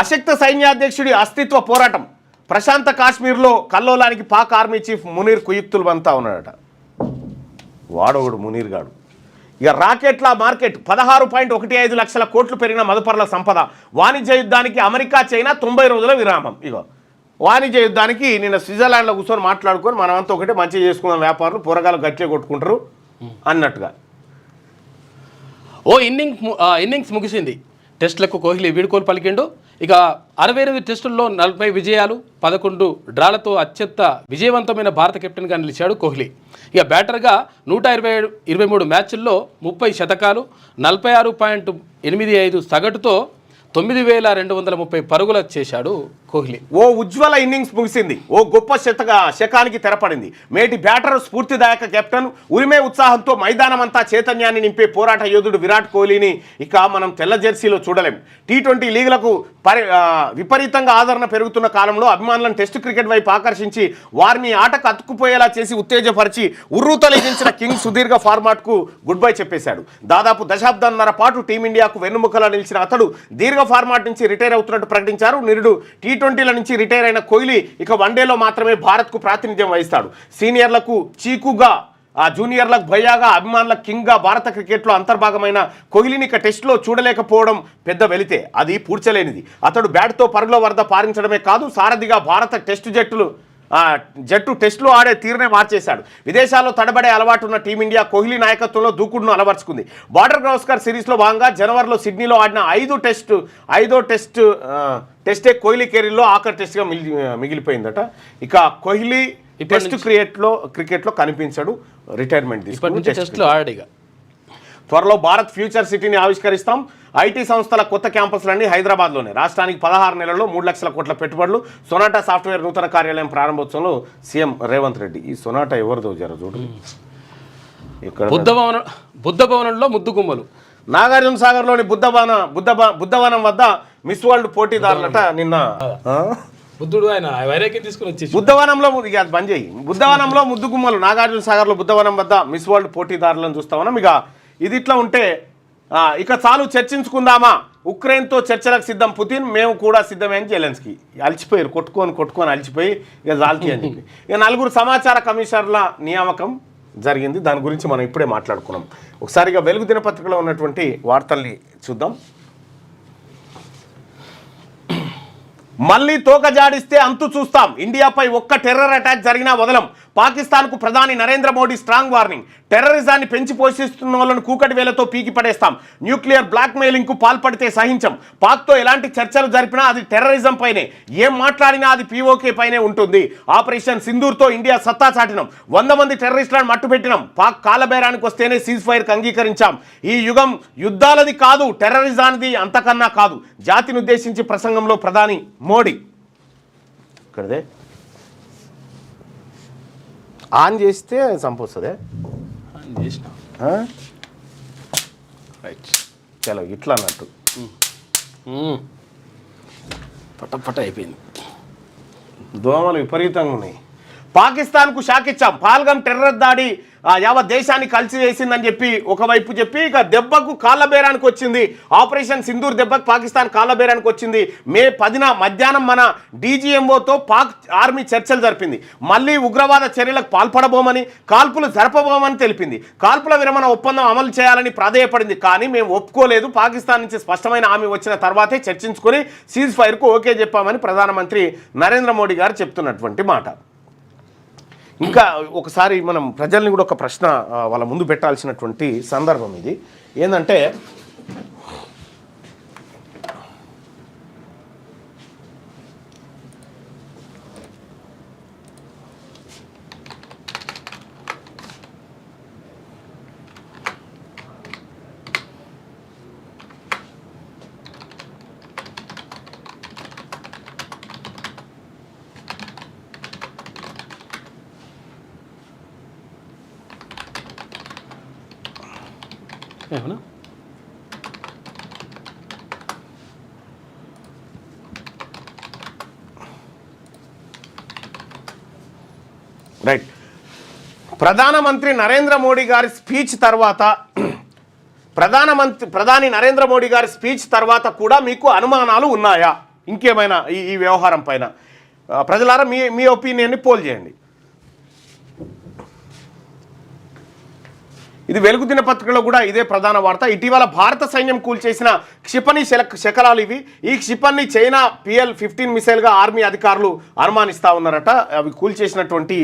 అశక్త సైన్యాధ్యక్షుడి అస్తిత్వ పోరాటం ప్రశాంత కాశ్మీర్లో కల్లోలానికి పాక్ ఆర్మీ చీఫ్ మునీర్ కుయుక్తులు బంతా ఉన్నాడట. వాడోడు మునీర్ గాడు. ఇక రాకెట్ల మార్కెట్ 16.15 లక్షల కోట్లు పెరిగిన మదుపర్ల సంపద. వాణిజ్య యుద్ధానికి అమెరికా చైనా 90 రోజుల విరామం. ఇగో వాణిజ్య యుద్ధానికి నిన్న స్విట్జర్లాండ్లో కూర్చొని మాట్లాడుకొని మనమంతా ఒకటే మంచిగా చేసుకున్న వ్యాపారులు పోరగాలు గట్టిగా కొట్టుకుంటారు అన్నట్టుగా. ఇన్నింగ్స్ ముగిసింది. టెస్టులకు కోహ్లీ వీడుకోలు పలికిండు. ఇక 68 టెస్టుల్లో 40 విజయాలు 11 డ్రాలతో అత్యంత విజయవంతమైన భారత కెప్టెన్గా నిలిచాడు కోహ్లీ. ఇక బ్యాటర్గా 123 మ్యాచ్ల్లో 30 శతకాలు 46.85 సగటుతో 9230 పరుగులు చేశాడు కోహ్లీ. ఓ ఉజ్వల ఇన్నింగ్స్ ముగిసింది. ఓ గొప్ప శకానికి తెరపడింది. మేటి బ్యాటర్ స్ఫూర్తిదాయక కెప్టెన్ ఉరిమే ఉత్సాహంతో మైదానమంతా చైతన్యాన్ని నింపే పోరాట యోధుడు విరాట్ కోహ్లీని ఇక మనం తెల్ల జెర్సీలో చూడలేం. టీ20 లీగ్లకు విపరీతంగా ఆదరణ పెరుగుతున్న కాలంలో అభిమానులను టెస్టు క్రికెట్ వైపు ఆకర్షించి వారిని ఆటకు అతుక్కుపోయేలా చేసి ఉత్తేజపరిచి ఉర్రూతలిగించిన కింగ్ సుదీర్ఘ ఫార్మాట్కు గుడ్ బై చెప్పేశాడు. దాదాపు దశాబ్దంన్నర పాటు టీమిండియాకు వెన్నుముకలా నిలిచిన అతడు దీర్ఘ ఫార్మాట్ నుంచి రిటైర్ అవుతున్నట్టు ప్రకటించారు. నిరుడు టీ20ల నుంచి రిటైర్ అయిన కోహ్లీ ఇక వన్డేలో మాత్రమే భారత్కు ప్రాతినిధ్యం వహిస్తాడు. సీనియర్లకు చీకుగా, జూనియర్లకు భయ్యాగా, అభిమానులకు కింగ్గా భారత క్రికెట్లో అంతర్భాగమైన కోహ్లీని ఇక టెస్టులో చూడలేకపోవడం పెద్ద వెలితే. అది పూడ్చలేనిది. అతడు బ్యాట్తో పరుగుల వరద పారించడమే కాదు, సారథిగా భారత జట్టు టెస్టులో ఆడే తీరునే మార్చేశాడు. విదేశాల్లో తడబడే అలవాటున్న టీమిండియా కోహ్లీ నాయకత్వంలో దూకుడును అలవర్చుకుంది. బార్డర్ గవస్కర్ సిరీస్లో భాగంగా జనవరిలో సిడ్నీలో ఆడిన ఐదో టెస్టే కోహ్లీ కెరీర్లో ఆఖరి టెస్ట్గా మిగిలిపోయిందట. ఇక కోహ్లీ టెస్ట్ క్రికెట్లో కనిపించాడు, రిటైర్మెంట్ తీసుకుని త్వరలో భారత్ ఫ్యూచర్ సిటీని ఆవిష్కరిస్తాం. ఐటీ సంస్థల కొత్త క్యాంపస్లన్నీ హైదరాబాద్లోనే. రాష్ట్రానికి 16 నెలల్లో 3 లక్షల కోట్ల పెట్టుబడులు. సొనాటా సాఫ్ట్వేర్ నూతన కార్యాలయం ప్రారంభోత్సవంలో సీఎం రేవంత్ రెడ్డి. ఈ సొనాటా ఎవరిదో జర చూడు. ఇక్కడ బుద్ధ భవనంలో ముద్దుగుమ్మలు. నాగార్జున సాగర్లోని బుద్ధవనం వద్ద మిస్ వరల్డ్ పోటీదారులట. నిన్న బుద్ధుడు ఆయన వైరాగ్యం తీసుకుని వచ్చి బుద్ధవనంలో అది బంద్ చేయి. బుద్ధవనంలో ముద్దుగుమ్మలు. నాగార్జున సాగర్లో బుద్ధవనం వద్ద మిస్ వరల్డ్ పోటీదారులను చూస్తా ఉన్నాం. ఇక ఇది ఇట్లా ఉంటే ఇక చాలు చర్చించుకుందామా, ఉక్రెయిన్తో చర్చలకు సిద్ధం పుతిన్, మేము కూడా సిద్ధమే అని జెలెన్స్కీ. అలిచిపోయారు, కొట్టుకొని అలిచిపోయి ఇక జాల్తీ అని చెప్పి. ఇక 4 సమాచార కమిషనర్ల నియామకం జరిగింది. దాని గురించి మనం ఇప్పుడే మాట్లాడుకున్నాం. ఒకసారిగా వెలుగు దినపత్రికలో ఉన్నటువంటి వార్తల్ని చూద్దాం. మళ్ళీ తోక జాడిస్తే అంతు చూస్తాం. ఇండియాపై ఒక్క టెర్రర్ అటాక్ జరిగినా వదలం. పాకిస్తాన్కు ప్రధాని నరేంద్ర మోడీ స్ట్రాంగ్ వార్నింగ్. టెర్రరిజాన్ని పెంచి పోషిస్తున్న వాళ్ళను కూకటి వేలతో పీకి పడేస్తాం. న్యూక్లియర్ బ్లాక్మెయిలింగ్కు పాల్పడితే సహించం. పాక్తో ఎలాంటి చర్చలు జరిపినా అది టెర్రరిజం పైనే, ఏం మాట్లాడినా అది పీఓకే పైనే ఉంటుంది. ఆపరేషన్ సింధూర్తో ఇండియా సత్తా చాటినాం. 100 మంది టెర్రరిస్టులను మట్టుపెట్టినాం. పాక్ కాలబేరానికి వస్తేనే సీజ్ ఫైర్కి అంగీకరించాం. ఈ యుగం యుద్ధాలది కాదు, టెర్రరిజానిది అంతకన్నా కాదు. జాతిని ఉద్దేశించి ప్రసంగంలో ప్రధాని మోడీ ఇక్కడదే ఆన్ చేస్తే చంపొస్తుందే చలో ఇట్లా అన్నట్టు పట్ట అయిపోయింది. దోమలు విపరీతంగా ఉన్నాయి. పాకిస్తాన్కు షాక్ ఇచ్చాం. పాల్గం టెర్రర్ దాడి యావత్ దేశాన్ని కలిసి వేసిందని చెప్పి ఒకవైపు చెప్పి ఇక దెబ్బకు కాళ్ళబేరానికి వచ్చింది. ఆపరేషన్ సింధూర్ దెబ్బకు పాకిస్తాన్ కాళ్ళబేరానికి వచ్చింది. మే 10న మధ్యాహ్నం మన డీజీఎంఓతో పాక్ ఆర్మీ చర్చలు జరిపింది. మళ్ళీ ఉగ్రవాద చర్యలకు పాల్పడబోమని, కాల్పులు జరపబోమని తెలిపింది. కాల్పుల విరమణ ఒప్పందం అమలు చేయాలని ప్రాధేయపడింది. కానీ మేము ఒప్పుకోలేదు. పాకిస్తాన్ నుంచి స్పష్టమైన హామీ వచ్చిన తర్వాతే చర్చించుకొని సీజ్ ఫైర్కు ఓకే చెప్పామని ప్రధానమంత్రి నరేంద్ర మోడీ గారు చెప్తున్నటువంటి మాట. ఇంకా ఒకసారి మనం ప్రజల్ని కూడా ఒక ప్రశ్న వాళ్ళ ముందు పెట్టాల్సినటువంటి సందర్భం ఇది. ఏంటంటే ఏమన్నా రైట్. ప్రధానమంత్రి నరేంద్ర మోడీ గారి స్పీచ్ తర్వాత ప్రధాని నరేంద్ర మోడీ గారి స్పీచ్ తర్వాత కూడా మీకు అనుమానాలు ఉన్నాయా ఇంకేమైనా ఈ వ్యవహారం పైన? ప్రజలారా మీ ఒపీనియన్ని పోల్ చేయండి. ఇది వెలుగు దినపత్రికలో కూడా ఇదే ప్రధాన వార్త. ఇటీవల భారత సైన్యం కూల్చేసిన క్షిపణి శకలాలు ఇవి. ఈ క్షిపణి చైనా PL-15 మిసైల్గా ఆర్మీ అధికారులు అనుమానిస్తూ ఉన్నారట. అవి కూల్చేసినటువంటి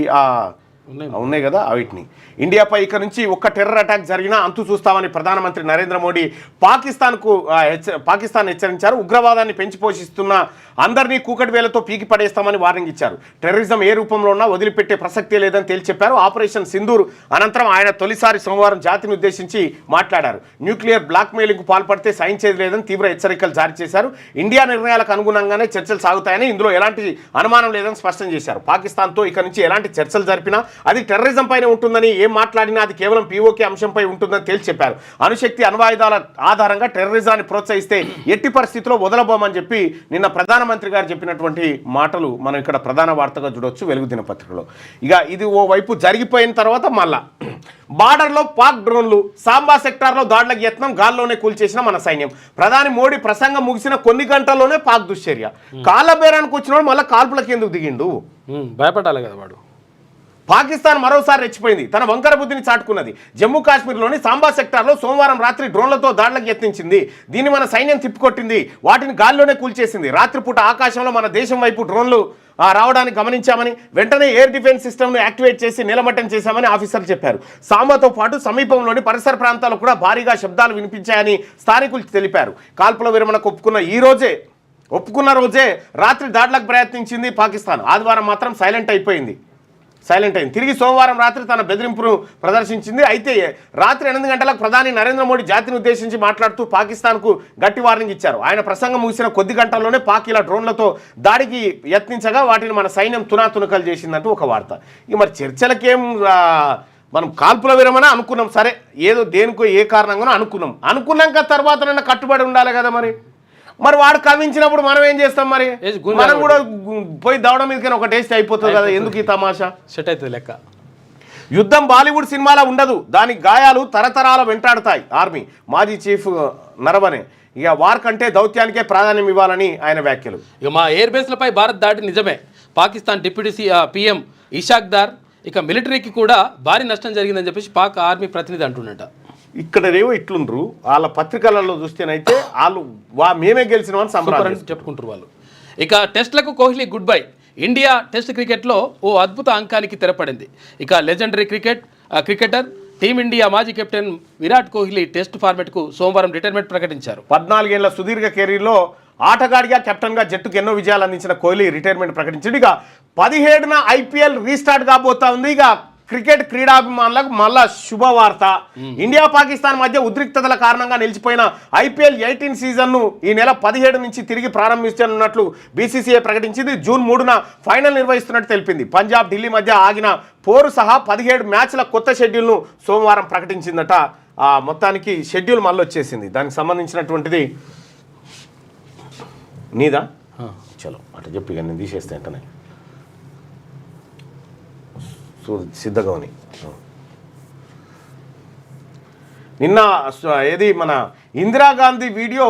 ఉన్నాయి కదా వీటిని. ఇండియాపై ఇక నుంచి ఒక్క టెర్రర్ అటాక్ జరిగినా అంతు చూస్తామని ప్రధానమంత్రి నరేంద్ర మోడీ పాకిస్తాన్ హెచ్చరించారు. ఉగ్రవాదాన్ని పెంచి పోషిస్తున్న అందరినీ కూకటి వేలతో పీకి పడేస్తామని వార్నింగ్ ఇచ్చారు. టెర్రరిజం ఏ రూపంలో ఉన్నా వదిలిపెట్టే ప్రసక్తే లేదని తేల్చి చెప్పారు. ఆపరేషన్ సింధూర్ అనంతరం ఆయన తొలిసారి సోమవారం జాతిని ఉద్దేశించి మాట్లాడారు. న్యూక్లియర్ బ్లాక్మెయిలింగ్కు పాల్పడితే సహించేది లేదని తీవ్ర హెచ్చరికలు జారీ చేశారు. ఇండియా నిర్ణయాలకు అనుగుణంగానే చర్చలు సాగుతాయని, ఇందులో ఎలాంటి అనుమానం లేదని స్పష్టం చేశారు. పాకిస్తాన్తో ఇక నుంచి ఎలాంటి చర్చలు జరిపినా అది టెర్రరిజం పైన ఉంటుందని, ఏం మాట్లాడినా అది కేవలం POK అంశంపై ఉంటుందని తేల్చి చెప్పారు. అణుశక్తి అణ్వాయుధాల ఆధారంగా టెర్రరిజాన్ని ప్రోత్సహిస్తే ఎట్టి పరిస్థితిలో వదలబోమని చెప్పి నిన్న ప్రధానమంత్రి గారు చెప్పినటువంటి మాటలు మనం ఇక్కడ ప్రధాన వార్తగా చూడవచ్చు వెలుగు దినపత్రికలో. ఇక ఇది ఓ వైపు జరిగిపోయిన తర్వాత మళ్ళా బార్డర్లో పాక్ డ్రోన్లు, సాంబా సెక్టార్లో దాడులకు యత్నం, గాల్లోనే కూల్చేసిన మన సైన్యం. ప్రధాని మోడీ ప్రసంగం ముగిసిన కొన్ని గంటల్లోనే పాక్ దుశ్చర్య. కాళ్ళ బేరానికి వచ్చినోడు మళ్ళీ కాల్పులకు ఎందుకు దిగిండు? భయపడాలి కదా వాడు. పాకిస్తాన్ మరోసారి రెచ్చిపోయింది, తన వంకర బుద్ధిని చాటుకున్నది. జమ్మూ కాశ్మీర్లోని సాంబా సెక్టార్లో సోమవారం రాత్రి డ్రోన్లతో దాడులకు యత్నించింది. దీన్ని మన సైన్యం తిప్పికొట్టింది, వాటిని గాల్లోనే కూల్చేసింది. రాత్రిపూట ఆకాశంలో మన దేశం వైపు డ్రోన్లు రావడానికి గమనించామని, వెంటనే ఎయిర్ డిఫెన్స్ సిస్టమ్ను యాక్టివేట్ చేసి నిలమట్టం చేశామని ఆఫీసర్లు చెప్పారు. సాంబాతో పాటు సమీపంలోని పరిసర ప్రాంతాల్లో కూడా భారీగా శబ్దాలు వినిపించాయని స్థానికులు తెలిపారు. కాల్పుల విరమణకు ఒప్పుకున్న రోజే రాత్రి దాడులకు ప్రయత్నించింది పాకిస్తాన్. ఆదివారం మాత్రం సైలెంట్ అయింది. తిరిగి సోమవారం రాత్రి తన బెదిరింపును ప్రదర్శించింది. అయితే రాత్రి 8 గంటలకు ప్రధాని నరేంద్ర మోడీ జాతిని ఉద్దేశించి మాట్లాడుతూ పాకిస్తాన్కు గట్టి వార్నింగ్ ఇచ్చారు. ఆయన ప్రసంగం ముగిసిన కొద్ది గంటల్లోనే పాక్ ఇలా డ్రోన్లతో దాడికి యత్నించగా వాటిని మన సైన్యం తునాతునకలు చేసిందంటూ ఒక వార్త. ఇక మరి చర్చలకేం మనం కాల్పుల విరమణ అనుకున్నాం, సరే ఏదో దేనికో ఏ కారణంగానో అనుకున్నాక తర్వాత కట్టుబడి ఉండాలి కదా. మరి వాడు కవించినప్పుడు మనం ఏం చేస్తాం? మరి మనం కూడా పోయి దవడం మీదకైనా ఒక టేస్ట్ అయిపోతుంది కదా. ఎందుకు ఈ తమాషా? సెట్ అవుతుంది లెక్క. యుద్ధం బాలీవుడ్ సినిమాలో ఉండదు, దాని గాయాలు తరతరాల వెంటాడుతాయి. ఆర్మీ మాజీ చీఫ్ నరవనే. ఇక వార్ కంటే దౌత్యానికే ప్రాధాన్యం ఇవ్వాలని ఆయన వ్యాఖ్యలు. ఇక మా ఎయిర్ బేస్లపై భారత్ దాడి నిజమే. పాకిస్తాన్ డిప్యూటీ PM ఇషాక్ దార్ ఇక మిలిటరీకి కూడా భారీ నష్టం జరిగిందని చెప్పేసి పాక్ ఆర్మీ ప్రతినిధి అంటున్నట. ఇక్కడనేమో ఇట్లుండ్రు, వాళ్ళ పత్రికలలో చూస్తేనైతే వాళ్ళు మేమే గెలిచినామని సంబరాలు చెప్పుకుంటారు వాళ్ళు. ఇక టెస్ట్లకు Kohli goodbye. India test క్రికెట్లో ఓ అద్భుత అంకానికి తెరపడింది. ఇక లెజెండరీ క్రికెటర్ టీమిండియా మాజీ కెప్టెన్ విరాట్ కోహ్లీ టెస్ట్ ఫార్మెట్కు సోమవారం రిటైర్మెంట్ ప్రకటించారు. 14 ఏళ్ల సుదీర్ఘ కెరీర్లో ఆటగాడిగా కెప్టెన్గా జట్టుకు ఎన్నో విజయాలు అందించిన కోహ్లీ రిటైర్మెంట్ ప్రకటించాడు. ఇక 17న IPL రీస్టార్ట్ కాబోతా ఉంది. ఇక క్రికెట్ క్రీడాభిమానులకు మళ్ళా శుభవార్త. ఇండియా పాకిస్తాన్ మధ్య ఉద్రిక్తతల కారణంగా నిలిచిపోయిన IPL 18 సీజన్ను ఈ నెల 17 నుంచి తిరిగి ప్రారంభించనున్నట్లు BCCI ప్రకటించింది. జూన్ 3న ఫైనల్ నిర్వహిస్తున్నట్టు తెలిపింది. పంజాబ్ ఢిల్లీ మధ్య ఆగిన పోరు సహా 17 మ్యాచ్ల కొత్త షెడ్యూల్ను సోమవారం ప్రకటించిందట. మొత్తానికి షెడ్యూల్ మళ్ళీ వచ్చేసింది. దానికి సంబంధించినటువంటిది నీదా? చలో అటు చెప్పి నేను తీసేస్తే అంటనే సిద్ధగౌని. నిన్న ఏది మన ఇందిరాగాంధీ వీడియో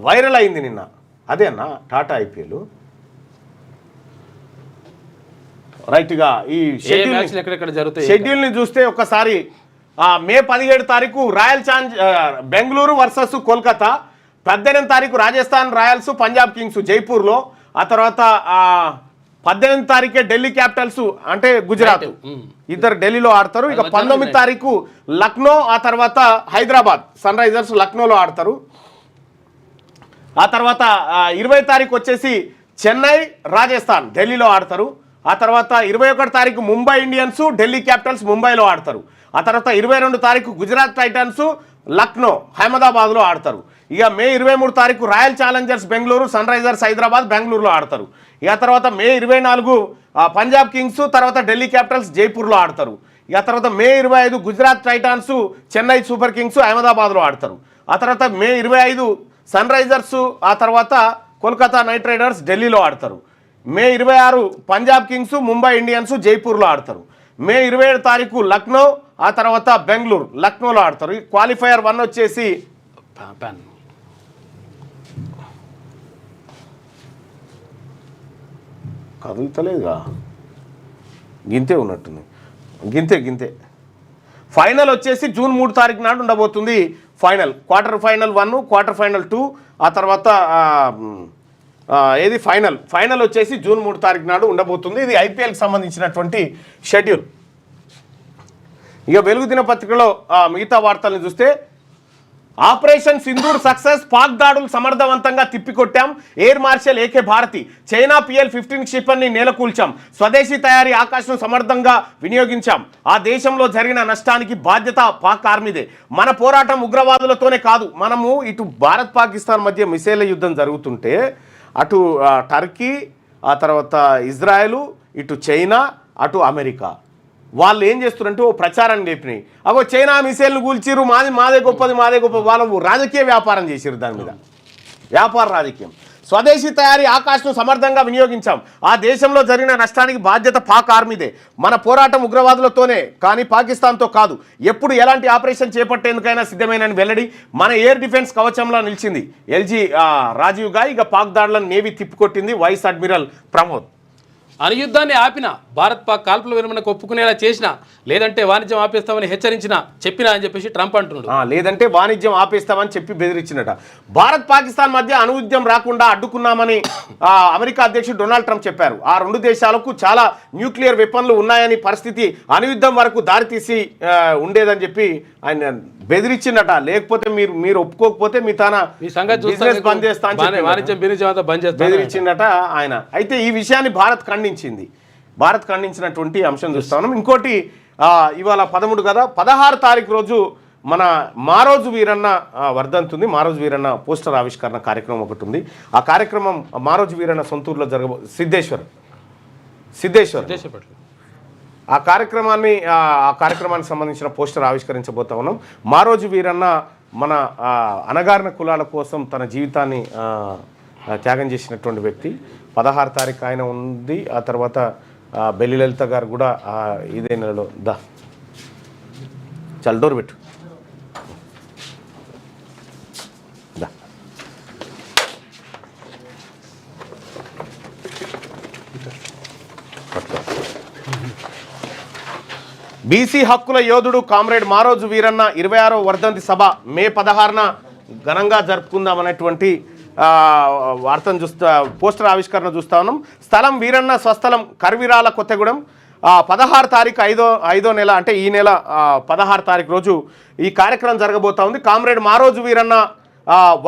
వైరల్ అయింది నిన్న. అదే అన్న టాటా IPL రైట్గా ఈ షెడ్యూల్ని చూస్తే ఒక్కసారి మే 17 తారీఖు royal challenge Bengaluru versus Kolkata, 18 తారీఖు రాజస్థాన్ రాయల్స్ పంజాబ్ కింగ్స్ జైపూర్లో, ఆ తర్వాత 18 తారీఖే ఢిల్లీ క్యాపిటల్స్ అంటే గుజరాత్ ఇద్దరు ఢిల్లీలో ఆడతారు. ఇక 19 తారీఖు లక్నో, ఆ తర్వాత హైదరాబాద్ సన్ రైజర్స్ లక్నోలో ఆడతారు. ఆ తర్వాత 20 తారీఖు వచ్చేసి చెన్నై రాజస్థాన్ ఢిల్లీలో ఆడతారు. ఆ తర్వాత 21 తారీఖు ముంబై ఇండియన్స్ ఢిల్లీ క్యాపిటల్స్ ముంబైలో ఆడతారు. ఆ తర్వాత 22 తారీఖు గుజరాత్ టైటన్స్ లక్నో అహ్మదాబాద్లో ఆడతారు. ఇక మే 23 తారీఖు Royal Challengers Bengaluru Sunrisers Hyderabad బెంగళూరులో ఆడతారు. ఇక తర్వాత మే 24 పంజాబ్ కింగ్స్ తర్వాత ఢిల్లీ క్యాపిటల్స్ జైపూర్లో ఆడతారు. ఆ తర్వాత మే 25 Gujarat Titans Chennai super Kings అహ్మదాబాద్లో ఆడతారు. ఆ తర్వాత మే 25 సన్ రైజర్స్ ఆ తర్వాత కోల్కతా నైట్ రైడర్స్ ఢిల్లీలో ఆడతారు. మే 26 పంజాబ్ కింగ్స్ ముంబై ఇండియన్స్ జైపూర్లో ఆడతారు. మే 27 తారీఖు లక్నో ఆ తర్వాత బెంగళూరు లక్నోలో ఆడతారు. ఈ క్వాలిఫైయర్ 1 వచ్చేసి కదులుతలేదుగా, గింతే ఉన్నట్టుంది, గింతే. ఫైనల్ వచ్చేసి జూన్ 3 తారీఖు నాడు ఉండబోతుంది. Final quarter final 1 quarter final 2 ఆ తర్వాత ఏది ఫైనల్ వచ్చేసి జూన్ 3 తారీఖు నాడు ఉండబోతుంది. ఇది ఐపీఎల్కి సంబంధించినటువంటి షెడ్యూల్. ఇక వెలుగు దినపత్రికలో మిగతా వార్తలను చూస్తే ఆపరేషన్ సింధూర్ సక్సెస్, పాక్ దాడులు సమర్థవంతంగా తిప్పికొట్టాం, air marshal AK Bharti, China PL-15 క్షిపణిని నేలకూల్చాం, స్వదేశీ తయారీ ఆకాశ్ను సమర్థంగా వినియోగించాం, ఆ దేశంలో జరిగిన నష్టానికి బాధ్యత పాక్ ఆర్మీదే, మన పోరాటం ఉగ్రవాదులతోనే కాదు. మనము ఇటు భారత్ పాకిస్తాన్ మధ్య మిసైల్ యుద్ధం జరుగుతుంటే అటు టర్కీ ఆ తర్వాత ఇజ్రాయెల్ ఇటు చైనా అటు అమెరికా వాళ్ళు ఏం చేస్తున్నారంటే ఓ ప్రచారం లేపినాయి. అగో చైనా మిసైల్ను కూల్చిరు, మాదే గొప్పది వాళ్ళు రాజకీయ వ్యాపారం చేసిరు. దాని మీద వ్యాపార రాజకీయం. స్వదేశీ తయారీ ఆకాశ్ను సమర్థంగా వినియోగించాం, ఆ దేశంలో జరిగిన నష్టానికి బాధ్యత పాక్ ఆర్మీదే, మన పోరాటం ఉగ్రవాదులతోనే కానీ పాకిస్తాన్తో కాదు, ఎప్పుడు ఎలాంటి ఆపరేషన్ చేపట్టేందుకైనా సిద్ధమేనని వెల్లడి, మన ఎయిర్ డిఫెన్స్ కవచంలో నిలిచింది LG రాజీవ్గా. ఇక పాక్ దాడులను నేవీ తిప్పికొట్టింది వైస్ అడ్మిరల్ ప్రమోద్. అనుయుద్ధాన్ని ఆపినా, భారత్ పాక్ కాల్పుల విరమణకు ఒప్పుకునేలా చేసినా, లేదంటే వాణిజ్యం ఆపేస్తామని చెప్పినా అని చెప్పేసి ట్రంప్ అంటున్నాడు. లేదంటే వాణిజ్యం ఆపేస్తామని చెప్పి బెదిరించినట. భారత్ పాకిస్తాన్ మధ్య అనుయుద్ధం రాకుండా అడ్డుకున్నామని అమెరికా అధ్యక్షుడు డొనాల్డ్ ట్రంప్ చెప్పారు. ఆ రెండు దేశాలకు చాలా న్యూక్లియర్ వెపన్లు ఉన్నాయని, పరిస్థితి అనుయుద్ధం వరకు దారితీసి ఉండేదని చెప్పి ఆయన బెదిరించినట. లేకపోతే మీరు ఒప్పుకోకపోతే మీ సంగతి బంద్ చేస్తా బెదిరించిందట ఆయన. అయితే ఈ విషయాన్ని భారత్ ఖండించినటువంటి అంశం చూస్తా ఉన్నాం. ఇంకోటి ఇవాళ 13 కదా, 16 తారీఖు రోజు మన మారోజు వీరన్న వర్ధంతుంది. మారోజు వీరన్న పోస్టర్ ఆవిష్కరణ కార్యక్రమం ఒకటి ఉంది. ఆ కార్యక్రమం మారోజు వీరన్న సొంతూరులో సిద్ధేశ్వర్ ఆ కార్యక్రమానికి సంబంధించిన పోస్టర్ ఆవిష్కరించబోతా ఉన్నాం. మారోజు వీరన్న మన అణగారిన కులాల కోసం తన జీవితాన్ని త్యాగం చేసినటువంటి వ్యక్తి. 16 తారీఖు ఆయన ఉంది. ఆ తర్వాత బెల్లి లలిత గారు కూడా ఇదే నెలలో డోర్ పెట్టు బీసీ హక్కుల యోధుడు కామ్రేడ్ మారోజు వీరన్న 26వ వర్ధంతి సభ మే 16న ఘనంగా జరుపుకుందామనేటువంటి వార్తను పోస్టర్ ఆవిష్కరణ చూస్తా ఉన్నాం. స్థలం వీరన్న స్వస్థలం కర్విరాల కొత్తగూడెం. 16 తారీఖు 5వ నెల అంటే ఈ నెల 16 తారీఖు రోజు ఈ కార్యక్రమం జరగబోతా ఉంది. కామ్రేడ్ మారోజు వీరన్న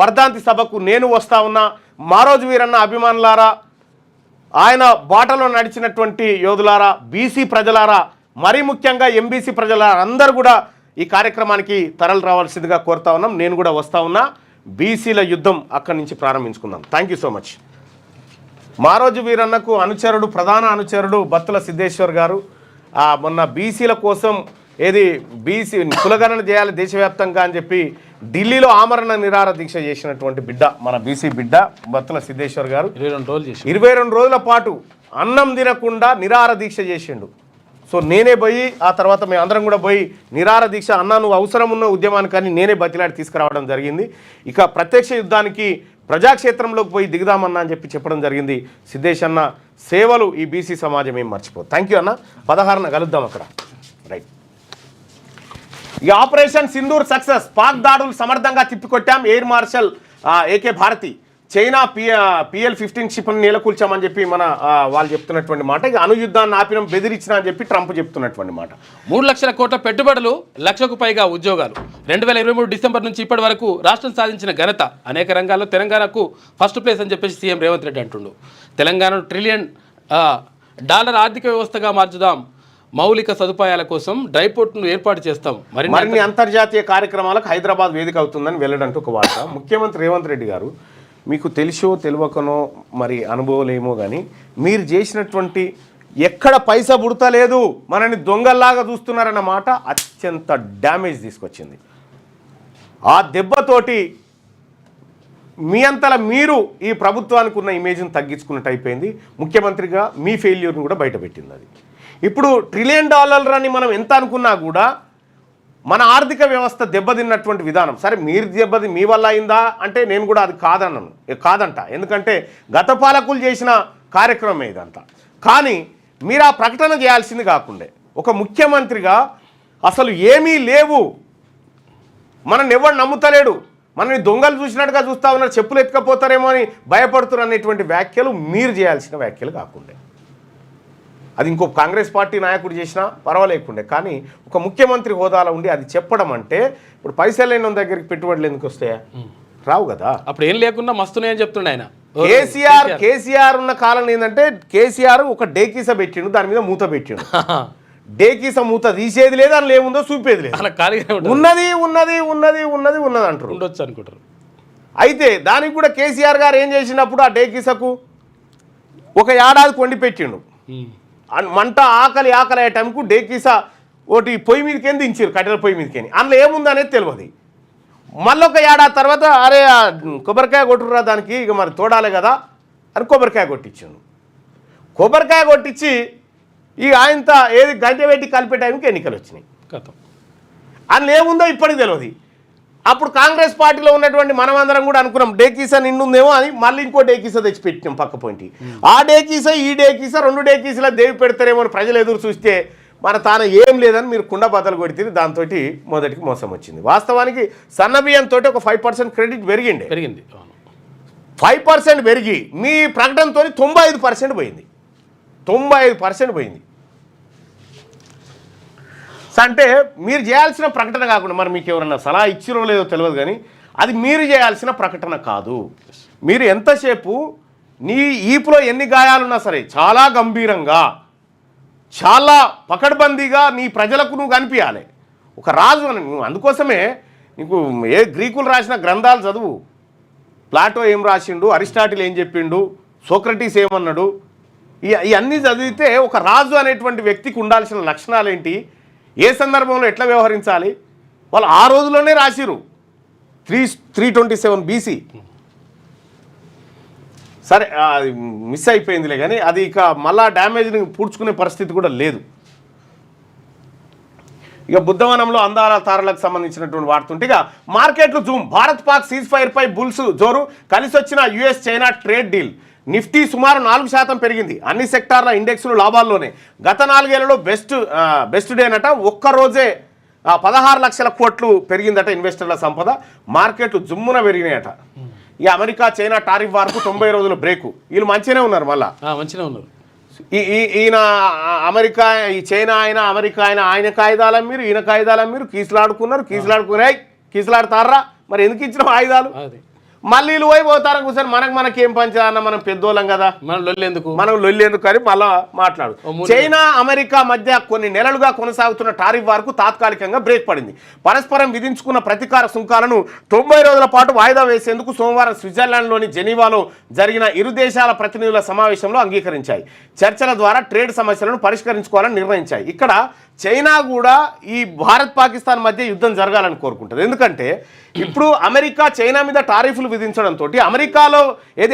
వర్ధంతి సభకు నేను వస్తా ఉన్నా. మారోజు వీరన్న అభిమానులారా, ఆయన బాటలో నడిచినటువంటి యోధులారా, బీసీ ప్రజలారా, మరీ ముఖ్యంగా ఎంబీసీ ప్రజలారా అందరూ కూడా ఈ కార్యక్రమానికి తరలి రావాల్సిందిగా కోరుతా ఉన్నాం. నేను కూడా వస్తా ఉన్నా. బీసీల యుద్ధం అక్కడి నుంచి ప్రారంభించుకుందాం. Thank you so much. Maroju వీరన్నకు ప్రధాన అనుచరుడు బత్తుల సిద్ధేశ్వర్ గారు మొన్న బీసీల కోసం బీసీ కులగణన చేయాలి దేశవ్యాప్తంగా అని చెప్పి ఢిల్లీలో ఆమరణ నిరాహార దీక్ష చేసినటువంటి బిడ్డ, మన బీసీ బిడ్డ బత్తుల సిద్ధేశ్వర్ గారు 22 రోజుల పాటు అన్నం తినకుండా నిరాహార దీక్ష చేసిండు. సో నేనే పోయి ఆ తర్వాత మేము అందరం కూడా పోయి నిరాహార దీక్ష అన్నా నువ్వు అవసరం ఉన్న ఉద్యమానికి కానీ నేనే బతిలాడి తీసుకురావడం జరిగింది. ఇక ప్రత్యక్ష యుద్ధానికి ప్రజాక్షేత్రంలోకి పోయి దిగుదామన్నా అని చెప్పడం జరిగింది. సిద్ధేష్ అన్న సేవలు ఈ బీసీ సమాజం ఏం మర్చిపో. థ్యాంక్ యూ అన్న. 16న కలుద్దాం అక్కడ. రైట్. ఈ ఆపరేషన్ సింధూర్ సక్సెస్, పాక్ దాడులు సమర్థంగా తిప్పికొట్టాం, air marshal AK Bharti, China PL-15 క్షిపణిని నేలకూల్చామని చెప్పి వాళ్ళు చెప్తున్నటువంటి మాట. ఇక అనుయుద్ధాన్ని ఆపినం, బెదిరించిన అని చెప్పి ట్రంప్ చెప్తున్నటువంటి మాట. 3 లక్షల కోట్ల పెట్టుబడులు, 1,00,000కు పైగా ఉద్యోగాలు. 2023 డిసెంబర్ నుంచి ఇప్పటి వరకు రాష్ట్రం సాధించిన ఘనత, అనేక రంగాల్లో తెలంగాణకు ఫస్ట్ ప్లేస్ అని చెప్పేసి సీఎం రేవంత్ రెడ్డి అంటుండు. తెలంగాణను $1 ట్రిలియన్ ఆర్థిక వ్యవస్థగా మార్చుదాం, మౌలిక సదుపాయాల కోసం డ్రైపోర్ట్ను ఏర్పాటు చేస్తాం, మరిన్ని అంతర్జాతీయ కార్యక్రమాలకు హైదరాబాద్ వేదిక అవుతుందని వెల్లడంటూ ఒక వార్త. ముఖ్యమంత్రి రేవంత్ రెడ్డి గారు, మీకు తెలిసో తెలియకనో మరి అనుభవం ఏమో కానీ మీరు చేసినటువంటి ఎక్కడ పైసా పుడతలేదు, మనని దొంగల్లాగా చూస్తున్నారన్న మాట అత్యంత డ్యామేజ్ తీసుకొచ్చింది. ఆ దెబ్బతోటి మీ అంతలా మీరు ఈ ప్రభుత్వానికి ఉన్న ఇమేజ్ని తగ్గించుకున్నట్టు అయిపోయింది. ముఖ్యమంత్రిగా మీ ఫెయిల్యూర్ని కూడా బయటపెట్టింది అది. ఇప్పుడు $1 ట్రిలియన్ అని మనం ఎంత అనుకున్నా కూడా మన ఆర్థిక వ్యవస్థ దెబ్బతిన్నటువంటి విధానం, సరే మీరు మీ వల్ల అయిందా అంటే నేను కూడా అది కాదంట. ఎందుకంటే గత పాలకులు చేసిన కార్యక్రమం ఇదంతా. కానీ మీరు ఆ ప్రకటన చేయాల్సింది కాకుండా ఒక ముఖ్యమంత్రిగా అసలు ఏమీ లేవు, మనల్ని ఎవరు నమ్ముతలేడు, మనని దొంగలు చూసినట్టుగా చూస్తా ఉన్నారు, చెప్పులు ఎత్తుకపోతారేమో అని భయపడుతున్నారు అనేటువంటి వ్యాఖ్యలు మీరు చేయాల్సిన వ్యాఖ్యలు కాకుండా, అది ఇంకో కాంగ్రెస్ పార్టీ నాయకుడు చేసినా పర్వాలేకుండే. కానీ ఒక ముఖ్యమంత్రి హోదాలో ఉండి అది చెప్పడం అంటే, ఇప్పుడు పైసలు లేని దగ్గరికి పెట్టుబడులు ఎందుకు వస్తాయా? రావు కదా. అప్పుడు ఏం లేకుండా మస్తున్నాయని చెప్తుండే ఆయన. కేసీఆర్ ఉన్న కాలం ఏంటంటే కేసీఆర్ ఒక డేకీస పెట్టిండు, దాని మీద మూత పెట్టిండు. డేకీస మూత తీసేది లేదు, అని ఏముందో చూపేది లేదు, ఉన్నది ఉన్నది ఉన్నది ఉన్నది ఉన్నది అంటారు, ఉండొచ్చు అనుకుంటారు. అయితే దానికి కూడా కేసీఆర్ గారు ఏం చేసినప్పుడు ఆ డేకీసకు ఒక ఏడాది కొండి పెట్టిండు. మంట ఆకలి అయ్యే టైంకు డేకీసా ఒకటి పొయ్యి మీదకి దించారు, కట్టెల పొయ్యి మీదకి. అందులో ఏముందనేది తెలియదు. మళ్ళీ ఒక ఏడాది తర్వాత అరే కొబ్బరికాయ కొట్టుర్రా దానికి, ఇక మరి తోడాలి కదా అని కొబ్బరికాయ కొట్టించాను. కొబ్బరికాయ కొట్టించి ఇక ఆయనతో ఏది గంట పెట్టి కలిపే టైంకి ఎన్నికలు వచ్చినాయి. అందులో ఏముందో ఇప్పటికి తెలియదు. అప్పుడు కాంగ్రెస్ పార్టీలో ఉన్నటువంటి మనమందరం కూడా అనుకున్నాం డేకీసా నిండుందేమో అని, మళ్ళీ ఇంకో డేకీసా తెచ్చి పెట్టినాం పక్క పోయింటి. ఆ డేకీసా ఈ డేకీసా 2 డేకీసీలా దేవి పెడతారేమో అని ప్రజలు ఎదురు చూస్తే మన తాను ఏం లేదని మీరు కుండ బద్దలు కొడితే దాంతో మొదటికి మోసం వచ్చింది. వాస్తవానికి సన్నబియ్యంతో ఒక 5% క్రెడిట్ పెరిగింది. 5% పెరిగి మీ ప్రకటనతో 95% పోయింది. 95% పోయింది. అంటే మీరు చేయాల్సిన ప్రకటన కాకుండా, మరి మీకు ఎవరన్నా సలహా ఇచ్చిరో లేదో తెలియదు, కానీ అది మీరు చేయాల్సిన ప్రకటన కాదు. మీరు ఎంతసేపు నీ ఈపులో ఎన్ని గాయాలున్నా సరే చాలా గంభీరంగా, చాలా పకడ్బందీగా నీ ప్రజలకు నువ్వు కనిపించాలి. ఒక రాజు అని అందుకోసమే నీకు గ్రీకులు రాసిన గ్రంథాలు చదువు. ప్లాటో ఏం రాసిండు, అరిస్టాటిల్ ఏం చెప్పిండు, సోక్రటీస్ ఏమన్నాడు, ఇవన్నీ చదివితే ఒక రాజు అనేటువంటి వ్యక్తికి ఉండాల్సిన లక్షణాలు ఏంటి, ఏ సందర్భంలో ఎట్లా వ్యవహరించాలి, వాళ్ళు ఆ రోజుల్లోనే రాసిరు. 327 BC. సరే మిస్ అయిపోయిందిలే, కానీ అది ఇక మళ్ళా డ్యామేజ్ని పూడ్చుకునే పరిస్థితి కూడా లేదు. ఇక బుద్ధవనంలో అందాల తారలకు సంబంధించినటువంటి వాడుతుంటే ఇక మార్కెట్లు జూమ్. భారత్ పాక్ సీజ్ ఫైర్పై బుల్స్ జోరు. కలిసి వచ్చిన US China trade deal. Nifty సుమారు 4% పెరిగింది. అన్ని సెక్టార్ల ఇండెక్స్లు లాభాల్లోనే. గత 4 ఏళ్లలో బెస్ట్ డే అనట. ఒక్కరోజే 16 లక్షల కోట్లు పెరిగిందట ఇన్వెస్టర్ల సంపద. మార్కెట్లు జుమ్మున పెరిగినాయట. ఇక అమెరికా చైనా టారిఫ్ వార్కు 90 రోజుల బ్రేకు. వీళ్ళు మంచిగానే ఉన్నారు, మళ్ళీ మంచిగా ఉన్నారు. ఈయన అమెరికా, ఈ చైనా అయినా అమెరికా అయినా ఆయన కాయిదాలు మీరు, ఈయన కాయిదాలు మీరు కీసులాడుతారా? మరి ఎందుకు ఇచ్చిన ఆయుధాలు? మళ్ళీ వీళ్ళు పోతారా కూర్చొని మనకేం పంచాలన్న, మనం పెద్దోళ్ళం కదా, మనం లొల్లేందుకు అని మళ్ళా మాట్లాడు. చైనా అమెరికా మధ్య కొన్ని నెలలుగా కొనసాగుతున్న టారిఫ్ వార్కు తాత్కాలికంగా బ్రేక్ పడింది. పరస్పరం విధించుకున్న ప్రతీకార సుంకాలను 90 రోజుల పాటు వాయిదా వేసేందుకు సోమవారం స్విట్జర్లాండ్లోని జెనీవాలో జరిగిన ఇరు దేశాల ప్రతినిధుల సమావేశంలో అంగీకరించాయి. చర్చల ద్వారా ట్రేడ్ సమస్యలను పరిష్కరించుకోవాలని నిర్ణయించాయి. ఇక్కడ చైనా కూడా ఈ భారత్ పాకిస్తాన్ మధ్య యుద్ధం జరగాలని కోరుకుంటుంది. ఎందుకంటే ఇప్పుడు అమెరికా చైనా మీద టారిఫ్లు విధించడంతో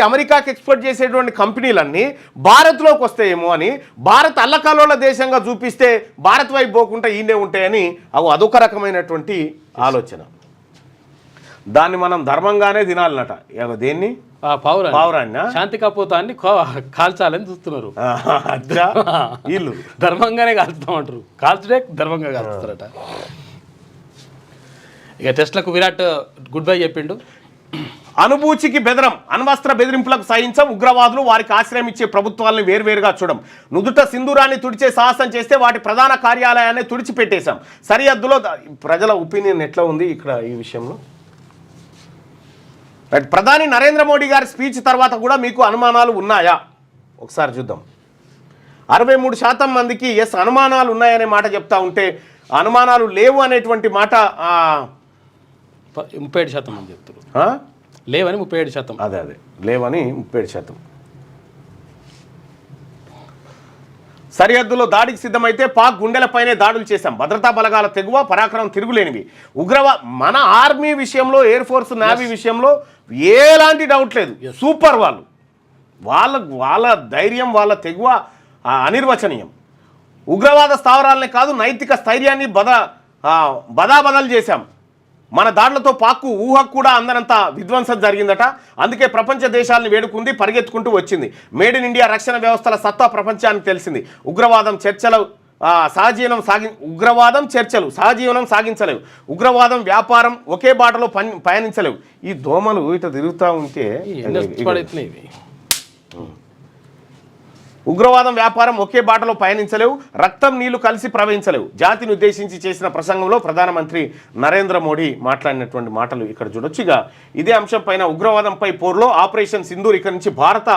అమెరికాకి ఎక్స్పోర్ట్ చేసేటువంటి కంపెనీలన్నీ భారత్లోకి వస్తాయేమో అని, భారత్ అల్లకల్లోల దేశంగా చూపిస్తే భారత్ వైపు పోకుండా ఈయనే ఉంటాయని అదొక రకమైనటువంటి ఆలోచన. దాన్ని మనం ధర్మంగానే తినాలన్నట. దేన్ని? పావురాన్ని, శాంతి కపోతాన్ని కాల్చాలని చూస్తున్నారు. వీళ్ళు ధర్మంగానే కాల్చుతామంటారు. కాల్చుడే ధర్మంగా కాల్చుతారట. ఇక టెస్ట్లకు విరాట్ గుడ్ బై చెప్పిండు. అనుభూతికి బెదరం. అణ్వస్త్ర బెదిరింపులకు సహించం. ఉగ్రవాదులు వారికి ఆశ్రయం ఇచ్చే ప్రభుత్వాలను వేర్వేరుగా చూడం. నుదుట సింధూరాన్ని తుడిచే సాహసం చేస్తే వాటి ప్రధాన కార్యాలయాన్ని తుడిచిపెట్టేశాం. సరిహద్దులో ప్రజల ఒపీనియన్ ఎట్లా ఉంది ఇక్కడ ఈ విషయంలో? ప్రధాని నరేంద్ర మోడీ గారి స్పీచ్ తర్వాత కూడా మీకు అనుమానాలు ఉన్నాయా? ఒకసారి చూద్దాం. 63% మందికి అనుమానాలు ఉన్నాయనే మాట చెప్తా ఉంటే, అనుమానాలు లేవు అనేటువంటి మాట 37% మంది చెప్తారు. లేవని 37%. అదే లేవని 37%. సరిహద్దులో దాడికి సిద్ధమైతే పాక్ గుండెలపైనే దాడులు చేశాం. భద్రతా బలగాల తెగువ పరాక్రమం తిరుగులేనివి. మన ఆర్మీ విషయంలో, ఎయిర్ ఫోర్స్, నేవీ విషయంలో ఎలాంటి డౌట్ లేదు. సూపర్. వాళ్ళ ధైర్యం, వాళ్ళ తెగువ అనిర్వచనీయం. ఉగ్రవాద స్థావరాలనే కాదు, నైతిక స్థైర్యాన్ని బదాబదలు చేశాం. మన దాడులతో పాక్కు ఊహకు కూడా అందనంత విధ్వంసం జరిగిందట. అందుకే ప్రపంచ దేశాలను వేడుకుంది, పరిగెత్తుకుంటూ వచ్చింది. మేడ్ ఇన్ ఇండియా రక్షణ వ్యవస్థల సత్తా ప్రపంచానికి తెలిసింది. ఉగ్రవాదం చర్చలు సహజీవనం సాగించలేవు. ఉగ్రవాదం వ్యాపారం ఒకే బాటలో పయనించలేవు. ఈ దోమలు ఇట తిరుగుతూ ఉంటే ఉగ్రవాదం వ్యాపారం ఒకే బాటలో పయనించలేవు. రక్తం నీళ్లు కలిసి ప్రవహించలేవు. జాతిని ఉద్దేశించి చేసిన ప్రసంగంలో ప్రధానమంత్రి నరేంద్ర మోడీ మాట్లాడినటువంటి మాటలు ఇక్కడ చూడొచ్చుగా. ఇదే అంశం పైన ఉగ్రవాదంపై పోరులో ఆపరేషన్ సింధూర్ ఇక్కడి నుంచి భారత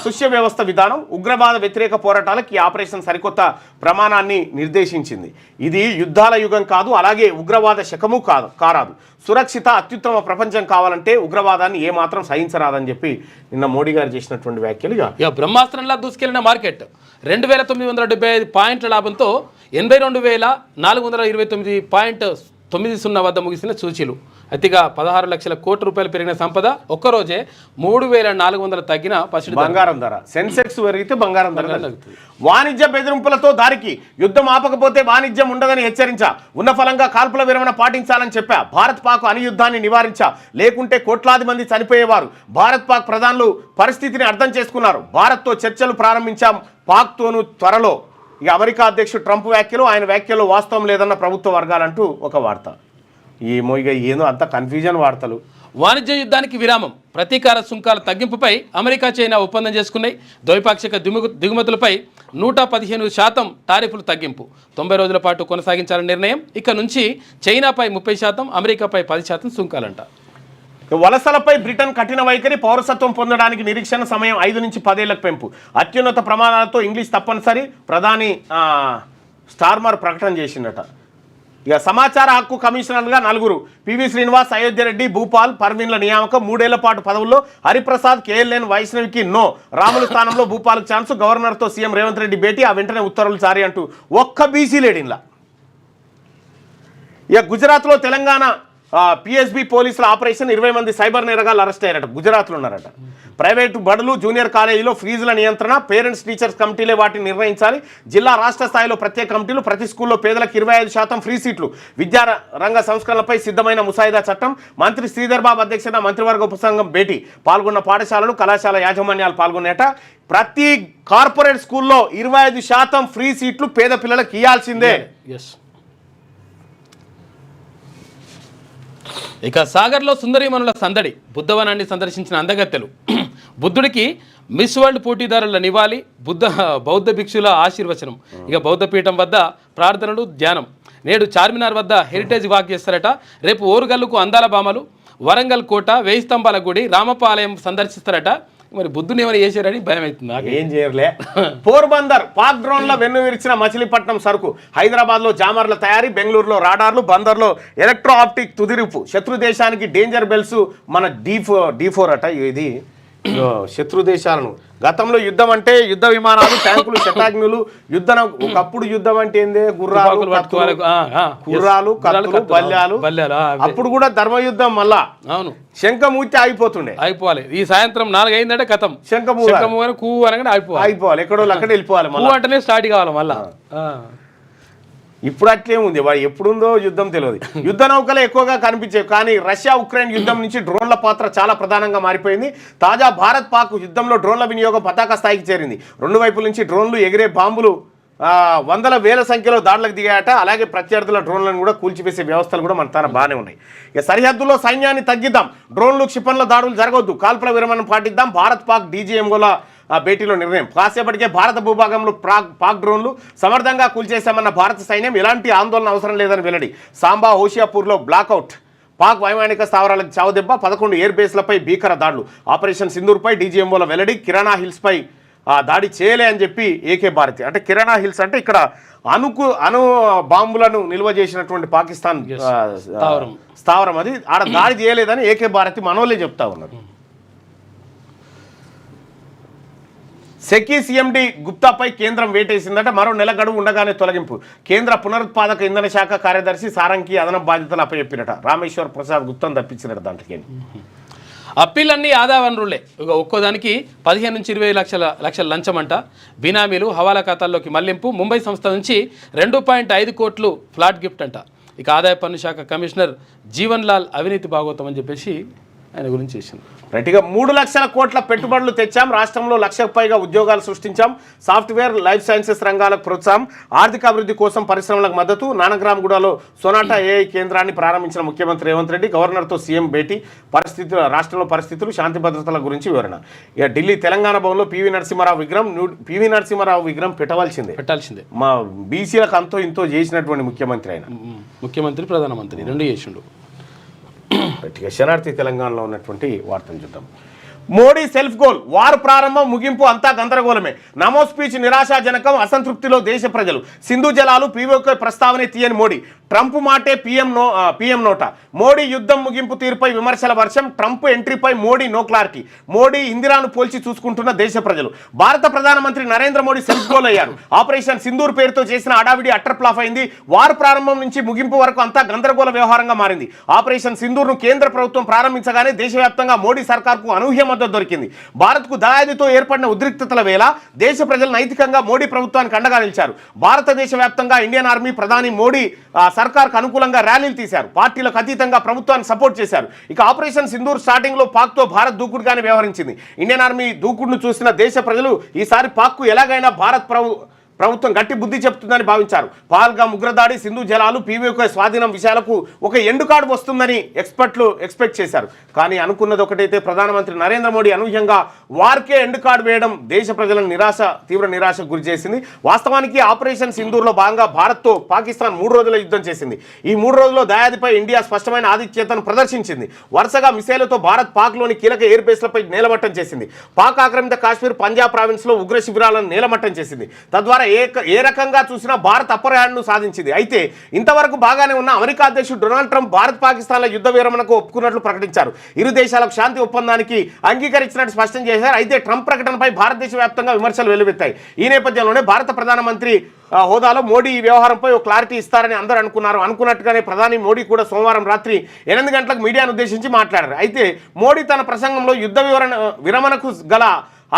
సుష్య వ్యవస్థ విధానం ఉగ్రవాద వ్యతిరేక పోరాటాలకు ఈ ఆపరేషన్ సరికొత్త ప్రమాణాన్ని నిర్దేశించింది. ఇది యుద్ధాల యుగం కాదు, అలాగే ఉగ్రవాద శకము కారాదు. సురక్షిత అత్యుత్తమ ప్రపంచం కావాలంటే ఉగ్రవాదాన్ని ఏమాత్రం సహించరాదని చెప్పి నిన్న మోడీ గారు చేసినటువంటి వ్యాఖ్యలుగా. బ్రహ్మాస్త్రంలా దూసుకెళ్లిన మార్కెట్ 2975 పాయింట్ల లాభంతో 82,429.90 వద్ద ముగిసిన సూచీలు. అతిగా 16 లక్షల కోట్ల రూపాయలు పెరిగిన సంపద ఒక్కరోజే 3,400 తగ్గిన బంగారం ధర. సెన్సెక్స్ పెరిగితే బంగారం ధర తగ్గుతుంది. వాణిజ్య బెదిరింపులతో దారికి యుద్ధం ఆపకపోతే వాణిజ్యం ఉండదని హెచ్చరించా. ఉన్న ఫలంగా కాల్పుల విరమణ పాటించాలని చెప్పా. భారత్ పాక్ అణుయుద్ధాన్ని నివారించా, లేకుంటే కోట్లాది మంది చనిపోయేవారు. భారత్ పాక్ ప్రధానులు పరిస్థితిని అర్థం చేసుకున్నారు. భారత్తో చర్చలు ప్రారంభించాం, పాక్తోనూ త్వరలో. ఇక అమెరికా అధ్యక్షుడు ట్రంప్ వ్యాఖ్యలు, ఆయన వ్యాఖ్యలో వాస్తవం లేదన్న ప్రభుత్వ వర్గాలంటూ ఒక వార్త. ఏదో అంత కన్ఫ్యూజన్ వార్తలు. వాణిజ్య యుద్ధానికి విరామం, ప్రతీకార సుంకాల తగ్గింపుపై అమెరికా, చైనా ఒప్పందం చేసుకున్నాయి. ద్వైపాక్షిక దిగుమతులపై 115% టారిఫ్లు తగ్గింపు 90 రోజుల పాటు కొనసాగించాలని నిర్ణయం. ఇక నుంచి చైనాపై 30%, అమెరికాపై 10% సుంకాలంట. వలసలపై బ్రిటన్ కఠిన వైఖరి, పౌరసత్వం పొందడానికి నిరీక్షణ సమయం 5 నుంచి 10 ఏళ్లకు పెంపు. అత్యున్నత ప్రమాణాలతో ఇంగ్లీష్ తప్పనిసరి, ప్రధాని స్టార్మర్ ప్రకటన చేసిందట. ఇక సమాచార హక్కు కమిషనర్గా 4 పివి శ్రీనివాస్, అయోధ్య రెడ్డి, భూపాల్, పర్వీన్ల నియామకం. 3 ఏళ్ల పాటు పదవుల్లో హరిప్రసాద్, కేఎల్ఎన్, వైష్ణవికి నో. రాముల స్థానంలో భూపాల్కు ఛాన్సు. గవర్నర్తో సీఎం రేవంత్ రెడ్డి భేటీ, ఆ వెంటనే ఉత్తర్వులు జారీ అంటూ ఒక్క బీసీ లేడిన్లా. ఇక గుజరాత్లో తెలంగాణ పిఎస్బి పోలీసుల ఆపరేషన్. 20 మంది సైబర్ నేరగాళ్ళు అరెస్ట్ అయ్యారట. గుజరాత్లో ఉన్నారట. ప్రైవేటు బడులు, జూనియర్ కాలేజీలో ఫీజుల నియంత్రణ, పేరెంట్స్ టీచర్స్ కమిటీలే వాటిని నిర్వహించాలి. జిల్లా రాష్ట్ర స్థాయిలో ప్రత్యేక కమిటీలు. ప్రతి స్కూల్లో పేదలకు 25% ఫ్రీ సీట్లు. విద్యా రంగ సంస్కరణలపై సిద్ధమైన ముసాయిదా చట్టం. మంత్రి శ్రీధర్ బాబు అధ్యక్షత మంత్రివర్గ ఉపసంఘం భేటీ. పాల్గొన్న పాఠశాలలు, కళాశాల యాజమాన్యాలు పాల్గొనేట. ప్రతి కార్పొరేట్ స్కూల్లో 25% ఫ్రీ సీట్లు పేద పిల్లలకు ఇవ్వాల్సిందే. ఇక సాగర్లో సుందరీమణుల సందడి, బుద్ధవనాన్ని సందర్శించిన అందగత్తెలు. బుద్ధుడికి మిస్ వరల్డ్ పోటీదారుల నివాళి, బౌద్ధ భిక్షుల ఆశీర్వచనం. ఇక బౌద్ధపీఠం వద్ద ప్రార్థనలు, ధ్యానం. నేడు చార్మినార్ వద్ద హెరిటేజ్ వాక్ చేస్తారట. రేపు ఓరుగల్లుకు అందాల భామలు, వరంగల్ కోట, 1000 స్తంభాల గుడి, రామప్ప ఆలయం సందర్శిస్తారట. మరి బుద్ధుని ఏమైనా చేశారని భయం అవుతుంది. ఏం చేయర్లే. పోర్బందర్ పాక్ డ్రోన్ల వెన్ను విరిచిన మచిలీపట్నం సరుకు. హైదరాబాద్లో జామర్ల తయారీ, బెంగళూరులో రాడార్లు, బందర్లో ఎలక్ట్రో ఆప్టిక్ తుదిరుపు. శత్రు దేశానికి డేంజర్ బెల్స్ మన D4 అట. ఇది శత్రు దేశాలను గతంలో యుద్ధం అంటే యుద్ధ విమానాలు, ట్యాంకులు, శతాగ్నులు, ఒకప్పుడు యుద్ధం అంటే ఏందే గుర్రాలు, కత్తులు, బల్యాలు. అప్పుడు కూడా ధర్మయుద్ధం. మళ్ళా అవును, శంఖమూర్తి అయిపోవాలి. ఈ సాయంత్రం 4 అయిందంటే కథం శంఖమూరి కూ అనగానే అయిపోవాలి. ఎక్కడో అక్కడ వెళ్ళిపోవాలి. అంటేనే స్టార్ట్ కావాలి మళ్ళా. ఇప్పుడు అట్లే ఉంది. ఎప్పుడుందో యుద్ధం తెలియదు. యుద్ధ నౌకలు ఎక్కువగా కనిపించేవి, కానీ రష్యా ఉక్రెయిన్ యుద్ధం నుంచి డ్రోన్ల పాత్ర చాలా ప్రధానంగా మారిపోయింది. తాజా భారత్ పాక్ యుద్ధంలో డ్రోన్ల వినియోగం పతాక స్థాయికి చేరింది. 2 వైపుల నుంచి డ్రోన్లు, ఎగిరే బాంబులు, వందల వేల సంఖ్యలో దాడులకు దిగాయట. అలాగే ప్రత్యర్థుల డ్రోన్లను కూడా కూల్చివేసే వ్యవస్థలు కూడా మన తన బాగానే ఉన్నాయి. ఇక సరిహద్దులో సైన్యాన్ని తగ్గిద్దాం, డ్రోన్లు, క్షిపణుల దాడులు జరగొద్దు, కాల్పుల విరమణ పాటిద్దాం. భారత్ పాక్ డీజీఎంఓల భేటీలో నిర్ణయం. కాసేపటికే భారత భూభాగంలో పాక్ డ్రోన్లు సమర్థంగా కూల్చేశామన్న భారత సైన్యం. ఎలాంటి ఆందోళన అవసరం లేదని వెల్లడి. సాంబా, హోషియాపూర్లో బ్లాకౌట్. పాక్ వైమానిక స్థావరాలకు చావుదెబ్బ. 11 ఎయిర్ బేస్లపై భీకర దాడులు. ఆపరేషన్ సింధూర్పై డీజీఎంఓల వెల్లడి. కిరాణా హిల్స్పై దాడి చేయలే అని చెప్పి ఏకే భారతి. అంటే కిరాణా హిల్స్ అంటే ఇక్కడ అణు బాంబులను నిల్వ చేసినటువంటి పాకిస్తాన్ స్థావరం. అది ఆడ దాడి చేయలేదని ఏకే భారతి మనోళ్ళే చెప్తా ఉన్నారు. సెకీ సీఎండి గుప్తాపై కేంద్రం వేటేసిందట. మరో నెల గడువు ఉండగానే తొలగింపు. కేంద్ర పునరుత్పాదక ఇంధన శాఖ కార్యదర్శి సారంకి అదనపు బాధ్యతలు అప్పచెప్పినట. రామేశ్వర్ ప్రసాద్ గుప్తాను తప్పించినట. దాంట్లోకి అప్పీలన్నీ ఆదా వనరులే. ఒక్కోదానికి 15 నుంచి 20 లక్షల లంచం అంట. బినామీలు హవాలా ఖాతాల్లోకి మళ్లింపు. ముంబై సంస్థ నుంచి 2.5 కోట్లు ఫ్లాట్ గిఫ్ట్ అంట. ఇక ఆదాయ పన్ను శాఖ కమిషనర్ జీవన్ లాల్ అవినీతి భాగవతం అని చెప్పేసి ఆయన గురించి చేసింది. రైట్గా 3 లక్షల కోట్ల పెట్టుబడులు తెచ్చాం. రాష్ట్రంలో 1,00,000కు పైగా ఉద్యోగాలు సృష్టించాం. సాఫ్ట్వేర్, లైఫ్ సైన్సెస్ రంగాలకు ప్రోత్సాహం. ఆర్థిక అభివృద్ధి కోసం పరిశ్రమలకు మద్దతు. నానగ్రామ్గూడలో సొనాటా ఏఐ కేంద్రాన్ని ప్రారంభించిన ముఖ్యమంత్రి రేవంత్ రెడ్డి. గవర్నర్తో సీఎం భేటీ. రాష్ట్రంలో పరిస్థితులు, శాంతి భద్రతల గురించి వివరణ. ఇక ఢిల్లీ తెలంగాణ భవన్లో పివి నరసింహారావు విగ్రహం పెట్టాల్సిందే. మా బీసీలకు అంతో ఇంతో చేసినటువంటి ముఖ్యమంత్రి ఆయన. ముఖ్యమంత్రి, ప్రధానమంత్రి రెండు చేసిండు. శనార్థి తెలంగాణలో ఉన్నటువంటి వార్తను చూద్దాం. Modi self goal. వారు ప్రారంభం, ముగింపు అంతా గందరగోళమే. నమో స్పీచ్ నిరాశాజనకం. అసంతృప్తిలో దేశ ప్రజలు. సింధు జలాలు, పీఓకే ప్రస్తావనే తీయని మోడీ. ట్రంప్ మాటే పీఎం నోట. మోడీ యుద్ధం ముగింపు తీరుపై విమర్శల వర్షం. ట్రంప్ ఎంట్రీపై మోడీ నో క్లారిటీ. మోడీ, ఇందిరాను పోల్చి చూసుకుంటున్న దేశ ప్రజలు. భారత ప్రధానమంత్రి నరేంద్ర మోడీ సెల్ఫ్ గోల్ అయ్యారు. ఆపరేషన్ సింధూర్ పేరుతో చేసిన అడావిడి అట్టర్ ఫ్లాప్ అయింది. వారు ప్రారంభం నుంచి ముగింపు వరకు అంతా గందరగోళ వ్యవహారంగా మారింది. ఆపరేషన్ సింధూర్ను కేంద్ర ప్రభుత్వం ప్రారంభించగానే దేశవ్యాప్తంగా మోడీ సర్కార్కు అనూహ్య మద్దతు దొరికింది. భారత్కు దాయాదితో ఏర్పడిన ఉద్రిక్తతల వేళ దేశ ప్రజలు నైతికంగా మోడీ ప్రభుత్వానికి అండగా నిలిచారు. భారతదేశ వ్యాప్తంగా ఇండియన్ ఆర్మీ, ప్రధాని మోడీ సర్కార్కు అనుకూలంగా ర్యాలీలు తీశారు. పార్టీలకు అతీతంగా ప్రభుత్వాన్ని సపోర్ట్ చేశారు. ఇక ఆపరేషన్ సింధూర్ స్టార్టింగ్ లో పాక్తో భారత్ దూకుడుగానే వ్యవహరించింది. ఇండియన్ ఆర్మీ దూకుడును చూసిన దేశ ప్రజలు ఈసారి పాక్కు ఎలాగైనా భారత్ ప్రభుత్వం గట్టి బుద్ధి చెప్తుందని భావించారు. పహల్గామ్ ఉగ్రదాడి, సింధు జలాలు, పీవీకే స్వాధీనం విషయాలకు ఒక ఎండు కార్డు వస్తుందని ఎక్స్పర్ట్లు ఎక్స్పెక్ట్ చేశారు. కానీ అనుకున్నది ఒకటైతే ప్రధానమంత్రి నరేంద్ర మోడీ అనూహ్యంగా వారికే ఎండు కార్డు వేయడం దేశ ప్రజలను తీవ్ర నిరాశకు గురి చేసింది. వాస్తవానికి ఆపరేషన్ సింధూర్లో భాగంగా భారత్తో పాకిస్తాన్ 3 రోజుల యుద్ధం చేసింది. ఈ 3 రోజుల్లో దయాదిపై ఇండియా స్పష్టమైన ఆధిక్యతను ప్రదర్శించింది. వరుసగా మిసైళ్లతో భారత్ పాక్లోని కీలక ఎయిర్ బేస్లపై నేలమట్టం చేసింది. పాక్ ఆక్రమిత కాశ్మీర్, పంజాబ్ ప్రావిన్స్లో ఉగ్ర శిబిరాలను నేలమట్టం చేసింది. తద్వారా ఏ రకంగా చూసినా భారత్ అప్పర్ హ్యాండ్ను సాధించింది. అయితే ఇంతవరకు బాగానే ఉన్న అమెరికా అధ్యక్షుడు డొనాల్డ్ ట్రంప్ భారత్ పాకిస్తాన్ల యుద్ధ విరమణకు ఒప్పుకున్నట్లు ప్రకటించారు. ఇరు దేశాలకు శాంతి ఒప్పందానికి అంగీకరించినట్టు స్పష్టం చేశారు. అయితే ట్రంప్ ప్రకటనపై భారతదేశ వ్యాప్తంగా విమర్శలు వెల్లువెత్తాయి. ఈ నేపథ్యంలోనే భారత ప్రధానమంత్రి హోదాలో మోడీ ఈ వ్యవహారంపై ఒక క్లారిటీ ఇస్తారని అందరూ అనుకున్నట్టుగానే ప్రధాని మోడీ కూడా సోమవారం రాత్రి 8 గంటలకు మీడియాను ఉద్దేశించి మాట్లాడారు. అయితే మోడీ తన ప్రసంగంలో యుద్ధ విరమణకు గల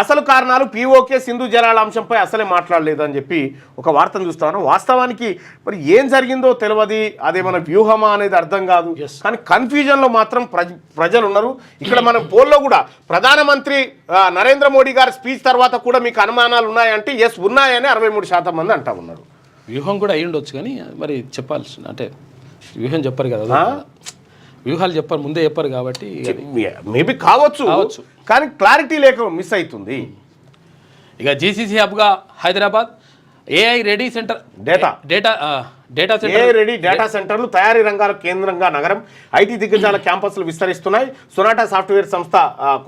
అసలు కారణాలు, పీఓకే, సింధు జలాల అంశంపై అసలే మాట్లాడలేదు అని చెప్పి ఒక వార్తను చూస్తాను. వాస్తవానికి మరి ఏం జరిగిందో తెలియదు. అదేమన్నా వ్యూహమా అనేది అర్థం కాదు. కానీ కన్ఫ్యూజన్లో మాత్రం ప్రజలు ఉన్నారు. ఇక్కడ మన పోల్లో కూడా ప్రధానమంత్రి నరేంద్ర మోడీ గారి స్పీచ్ తర్వాత కూడా మీకు అనుమానాలు ఉన్నాయంటే ఎస్ ఉన్నాయని 63% మంది అంటా ఉన్నారు. వ్యూహం కూడా అయి ఉండొచ్చు, కానీ మరి చెప్పాల్సి అంటే వ్యూహం చెప్పరు కదా, వ్యూహాలు చెప్పారు, ముందే చెప్పారు కాబట్టి మేబీ కావచ్చు. కానీ క్లారిటీ లేక మిస్ అవుతుంది. ఇక జీసీసీ హబ్గా Hyderabad AI ready centre, data సెంటర్లు, తయారీ రంగాల కేంద్రంగా నగరం. ఐటీ దిగ్గజాల క్యాంపస్లు విస్తరిస్తున్నాయి. సొనాటా సాఫ్ట్వేర్ సంస్థ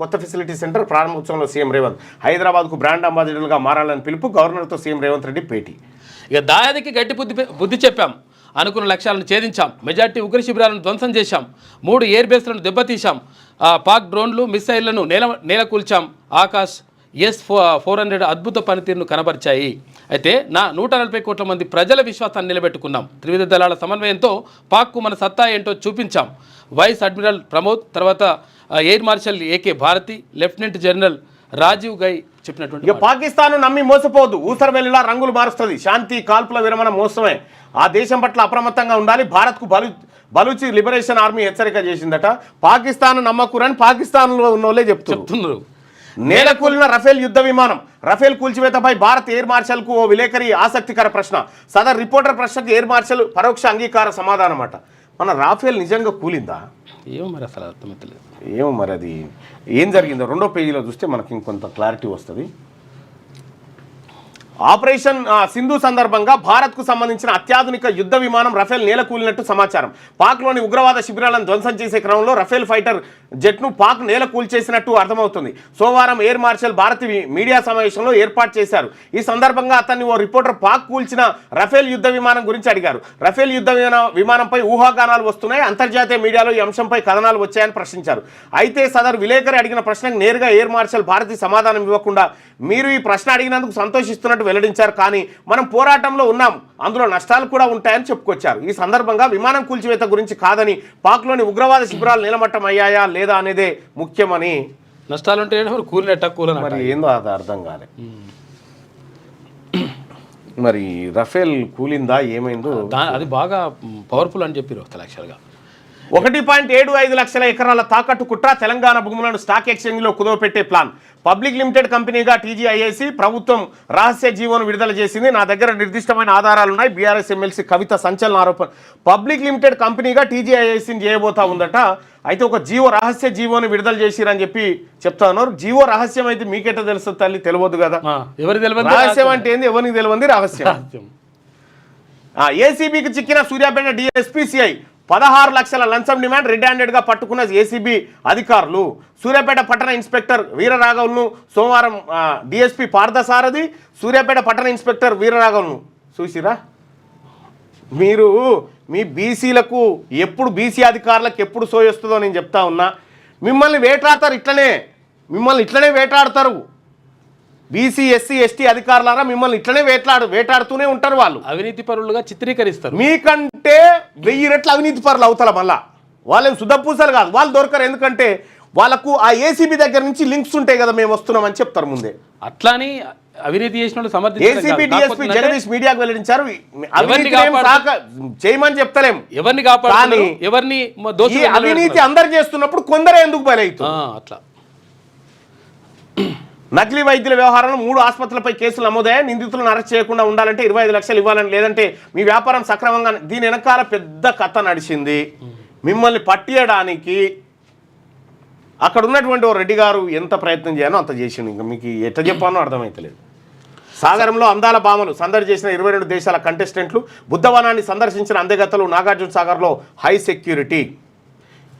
కొత్త ఫెసిలిటీ సెంటర్ ప్రారంభోత్సవంలో సీఎం రేవంత్. హైదరాబాద్కు బ్రాండ్ అంబాసిడర్గా మారాలని పిలుపు. గవర్నర్తో సీఎం రేవంత్ రెడ్డి భేటీ. ఇక దాయాదికి గట్టి బుద్ధి చెప్పాం. అనుకున్న లక్ష్యాలను ఛేదించాం. మెజార్టీ ఉగ్ర శిబిరాలను ధ్వంసం చేశాం. 3 ఎయిర్ బేస్లను దెబ్బతీశాం. పాక్ డ్రోన్లు, మిసైళ్లను నేలకూల్చాం. ఆకాశ్ S-400 అద్భుత పనితీరును కనబరిచాయి. అయితే 140 కోట్ల మంది ప్రజల విశ్వాసాన్ని నిలబెట్టుకున్నాం. త్రివిధ దళాల సమన్వయంతో పాక్కు మన సత్తా ఏంటో చూపించాం. వైస్ అడ్మిరల్ ప్రమోద్, తర్వాత air marshal AK Bharti, lieutenant general Rajiv Ghai చెప్పినటువంటి పాకిస్తాన్ నమ్మి మోసపోదు. ఊసరవెల్లిలా రంగులు మారుస్తుంది. శాంతి, కాల్పుల విరమణ మోసమే. ఆ దేశం పట్ల అప్రమత్తంగా ఉండాలి. భారత్కు బలూచి లిబరేషన్ ఆర్మీ హెచ్చరిక చేసిందట. పాకిస్తాన్ నమ్మకురని పాకిస్తాన్లో ఉన్న వాళ్ళే చెప్తున్నారు. నేలకూలిన రఫేల్ యుద్ధ విమానం. రఫేల్ కూల్చివేతపై భారత్ ఎయిర్ మార్షల్కు ఓ విలేకరి ఆసక్తికర ప్రశ్న. సదర్ రిపోర్టర్ ప్రశ్నకు ఎయిర్ మార్షల్ పరోక్ష అంగీకార సమాధానం అట. మన రాఫేల్ నిజంగా కూలిందా? ఏమో మరి అసలు అర్థమవుతలేదు. ఏమో మరి అది ఏం జరిగిందో 2వ పేజీలో చూస్తే మనకి ఇంకొంత క్లారిటీ వస్తుంది. ఆపరేషన్ సింధు సందర్భంగా భారత్కు సంబంధించిన అత్యాధునిక యుద్ధ విమానం రఫేల్ నేలకూలినట్టు సమాచారం. పాక్లోని ఉగ్రవాద శిబిరాలను ధ్వంసం చేసే క్రమంలో రఫేల్ ఫైటర్ జెట్ను పాక్ నేలకూల్చేసినట్టు అర్థమవుతుంది. సోమవారం ఎయిర్ మార్షల్ భారతి మీడియా సమావేశంలో ఏర్పాటు చేశారు. ఈ సందర్భంగా అతన్ని ఓ రిపోర్టర్ పాక్ కూల్చిన రఫేల్ యుద్ధ విమానం గురించి అడిగారు. రఫేల్ యుద్ధ విమానంపై ఊహాగానాలు వస్తున్నాయి, అంతర్జాతీయ మీడియాలో ఈ అంశంపై కథనాలు వచ్చాయని ప్రశ్నించారు. అయితే సదరు విలేకరి అడిగిన ప్రశ్నకు నేరుగా ఎయిర్ మార్షల్ భారతి సమాధానం ఇవ్వకుండా మీరు ఈ ప్రశ్న అడిగినందుకు సంతోషిస్తున్నట్టు వెల్లడించారు. కానీ మనం పోరాటంలో ఉన్నాం, అందులో నష్టాలు కూడా ఉంటాయని చెప్పుకొచ్చారు. ఈ సందర్భంగా విమానం కూల్చివేత గురించి కాదని పాక్లోని ఉగ్రవాద శిబిరాలు నిలమట్టం అయ్యాయా లేదా అనేదే ముఖ్యమని. నష్టాలు ఉంటే మరి ఏందో అది అర్థం కాలే. మరి రఫేల్ కూలిందా ఏమైందో అది బాగా పవర్ఫుల్ అని చెప్పారు యాక్చువల్గా. 1.75 లక్షల ఎకరాల తాకట్టు కుట్ర, తెలంగాణ భూములను స్టాక్ ఎక్స్చేంజ్లో కుదవపెట్టే ప్లాన్. పబ్లిక్ లిమిటెడ్ కంపెనీగా టీజీఐఐసి ప్రభుత్వం రహస్య జీవోను విడుదల చేసింది. నా దగ్గర నిర్దిష్టమైన ఆధారాలు ఉన్నాయి. బీఆర్ఎస్ ఎమ్మెల్సీ కవిత సంచలన ఆరోపణ. పబ్లిక్ లిమిటెడ్ కంపెనీగా టీజీఐఐసిని చేయబోతా ఉందట. అయితే ఒక రహస్య జీవోని విడుదల చేసిరని చెప్పి చెప్తా ఉన్నారు. జీవో రహస్యం అయితే మీకెట్ట తెలుస్తుంది తల్లి? తెలియదు కదా. ఎవరు తెలియదు. రహస్యం అంటే ఏంది? ఎవరికి తెలియంది రహస్యం. ఏసీబీకి చిక్కిన సూర్యాపేట డిఎస్పీ సిఐ 16 లక్షల లంచం డిమాండ్. రెడ్ హ్యాండెడ్గా పట్టుకున్న ఏసీబీ అధికారులు. సూర్యాపేట పట్టణ ఇన్స్పెక్టర్ వీరరాఘవన్ను సోమవారం డిఎస్పీ పార్థసారథి, సూర్యాపేట పట్టణ ఇన్స్పెక్టర్ వీరరాఘవన్ను చూసిరా. మీరు మీ బీసీలకు ఎప్పుడు బీసీ అధికారులకు ఎప్పుడు సోయొస్తుందో నేను చెప్తా ఉన్నా. మిమ్మల్ని వేటాడతారు, మిమ్మల్ని ఇట్లనే వేటాడతారు. బీసీ ఎస్సీ ఎస్టీ అధికారులారా మిమ్మల్ని ఇట్లనే వేటాడుతూనే ఉంటారు. వాళ్ళు అవినీతి పరులుగా చిత్రీకరిస్తారు. మీకంటే 1000 రెట్ల అవినీతి పరులు అవుతారు. మళ్ళా వాళ్ళేం సుధపూసలు కాదు, వాళ్ళు దొరకరు. ఎందుకంటే వాళ్ళకు ఆ ఏసీబీ దగ్గర నుంచి లింక్స్ ఉంటాయి కదా, మేము వస్తున్నామని చెప్తారు ముందే. అట్లాని అవినీతి చేసిన ఏసీబీ డిఎస్పీ జగదీష్ మీడియాకు వెల్లడించారు. చేయమని చెప్తలేం, ఎవరిని కాపాడాలి, ఎవరిని అవినీతి అందరు చేస్తున్నప్పుడు కొందరే ఎందుకు బలవుతారు అట్లా. నకిలీ వైద్యుల వ్యవహారంలో 3 ఆసుపత్రులపై కేసులు నమోదయ్యాయి. నిందితులను అరెస్ట్ చేయకుండా ఉండాలంటే 25 లక్షలు ఇవ్వాలని, లేదంటే మీ వ్యాపారం సక్రమంగా. దీని వెనకాల పెద్ద కథ నడిచింది. మిమ్మల్ని పట్టియడానికి అక్కడ ఉన్నటువంటి ఓ రెడ్డి గారు ఎంత ప్రయత్నం చేయాలో అంత చేసిండు. ఇంకా మీకు ఎట్లా చెప్పానో అర్థమైతలేదు. సాగరంలో అందాల భామలు సందడి చేసిన 22 దేశాల కంటెస్టెంట్లు. బుద్ధవనాన్ని సందర్శించిన అందగత్తలు. నాగార్జున సాగర్లో హై సెక్యూరిటీ.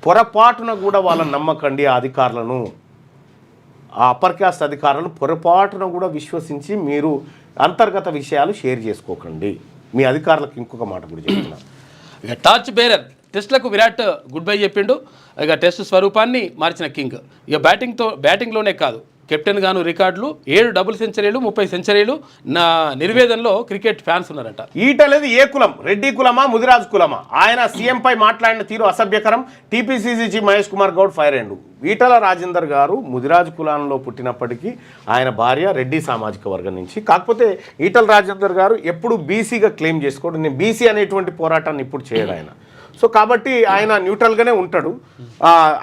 పొరపాటున కూడా వాళ్ళని నమ్మకండి. ఆ అధికారులను, ఆ అప్పర్ క్యాస్ట్ అధికారులను పొరపాటున కూడా విశ్వసించి మీరు అంతర్గత విషయాలు షేర్ చేసుకోకండి. మీ అధికారులకు ఇంకొక మాట కూడా చెప్తున్నా. ఇక టార్చ్ బేరర్ టెస్ట్లకు విరాట్ గుడ్ బై చెప్పిండు. ఇక టెస్ట్ స్వరూపాన్ని మార్చిన కింగ్. ఇక బ్యాటింగ్లోనే కాదు, కెప్టెన్ గాను రికార్డులు. 7 డబుల్ సెంచరీలు, 30 సెంచరీలు. నా నిర్వేదనలో క్రికెట్ ఫ్యాన్స్ ఉన్నారట. ఈటలేదు ఏ కులం? రెడ్డి కులమా, ముదిరాజు కులమా? ఆయన సీఎంపై మాట్లాడిన తీరు అసభ్యకరం. TPCC chief Mahesh Kumar Goud fire అయ్యిండు. ఈటల రాజేందర్ గారు ముదిరాజు కులంలో పుట్టినప్పటికీ ఆయన భార్య రెడ్డి సామాజిక వర్గం నుంచి. కాకపోతే ఈటల రాజేందర్ గారు ఎప్పుడు బీసీగా క్లెయిమ్ చేసుకోవడం, నేను బీసీ అనేటువంటి పోరాటాన్ని ఇప్పుడు చేయడు ఆయన. సో కాబట్టి ఆయన న్యూట్రల్గానే ఉంటాడు.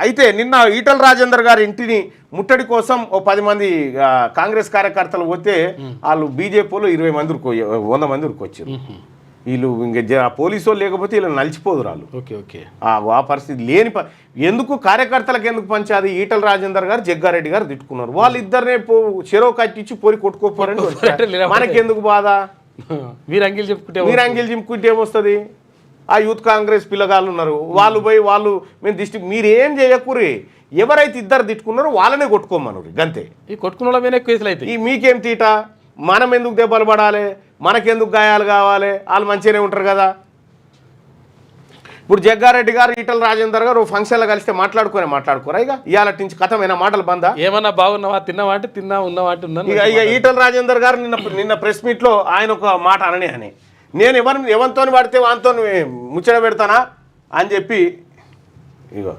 అయితే నిన్న ఈటల రాజేందర్ గారి ఇంటిని ముట్టడి కోసం ఓ 10 మంది కాంగ్రెస్ కార్యకర్తలు పోతే వాళ్ళు బీజేపీలో 100 మంది ఉరికొచ్చారు. వీళ్ళు ఇంకా పోలీసు వాళ్ళు లేకపోతే వీళ్ళు నలిచిపోదురు వాళ్ళు. ఓకే ఆ పరిస్థితి లేని ఎందుకు కార్యకర్తలకు ఎందుకు పంచాది? ఈటల రాజేందర్ గారు, జగ్గారెడ్డి గారు తిట్టుకున్నారు. వాళ్ళిద్దరినే చెరో కట్టించి పోరి కొట్టుకోపోరని మనకెందుకు బాధ? మీరు అంగిల్ చెప్పుకుంటే ఏమొస్తుంది? ఆ యూత్ కాంగ్రెస్ పిల్లగాళ్ళు ఉన్నారు, వాళ్ళు పోయి మేము మీరేం చేయకూరి. ఎవరైతే ఇద్దరు తిట్టుకున్నారో వాళ్ళనే కొట్టుకోమన్నారు. గంతే. ఈ కొట్టుకున్న కేసులు అయితే మీకేం తీట? మనం ఎందుకు దెబ్బలు పడాలి? మనకెందుకు గాయాలు కావాలి? వాళ్ళు మంచిగానే ఉంటారు కదా. ఇప్పుడు జగ్గారెడ్డి గారు, ఈటల రాజేందర్ గారు ఫంక్షన్లో కలిస్తే మాట్లాడుకోరా? ఇక ఇవాళ నుంచి కథమైన మాటలు బందా? ఏమన్నా బాగున్నావా, తిన్నావా అంటే తిన్నా, ఉన్నావా అంటే ఉన్నాను. ఇక ఈటల రాజేందర్ గారు నిన్న ప్రెస్ మీట్లో ఆయన ఒక మాట అని నేను ఎవరితో పడితే వానితో ముచ్చట పెడతానా అని చెప్పి ఇగో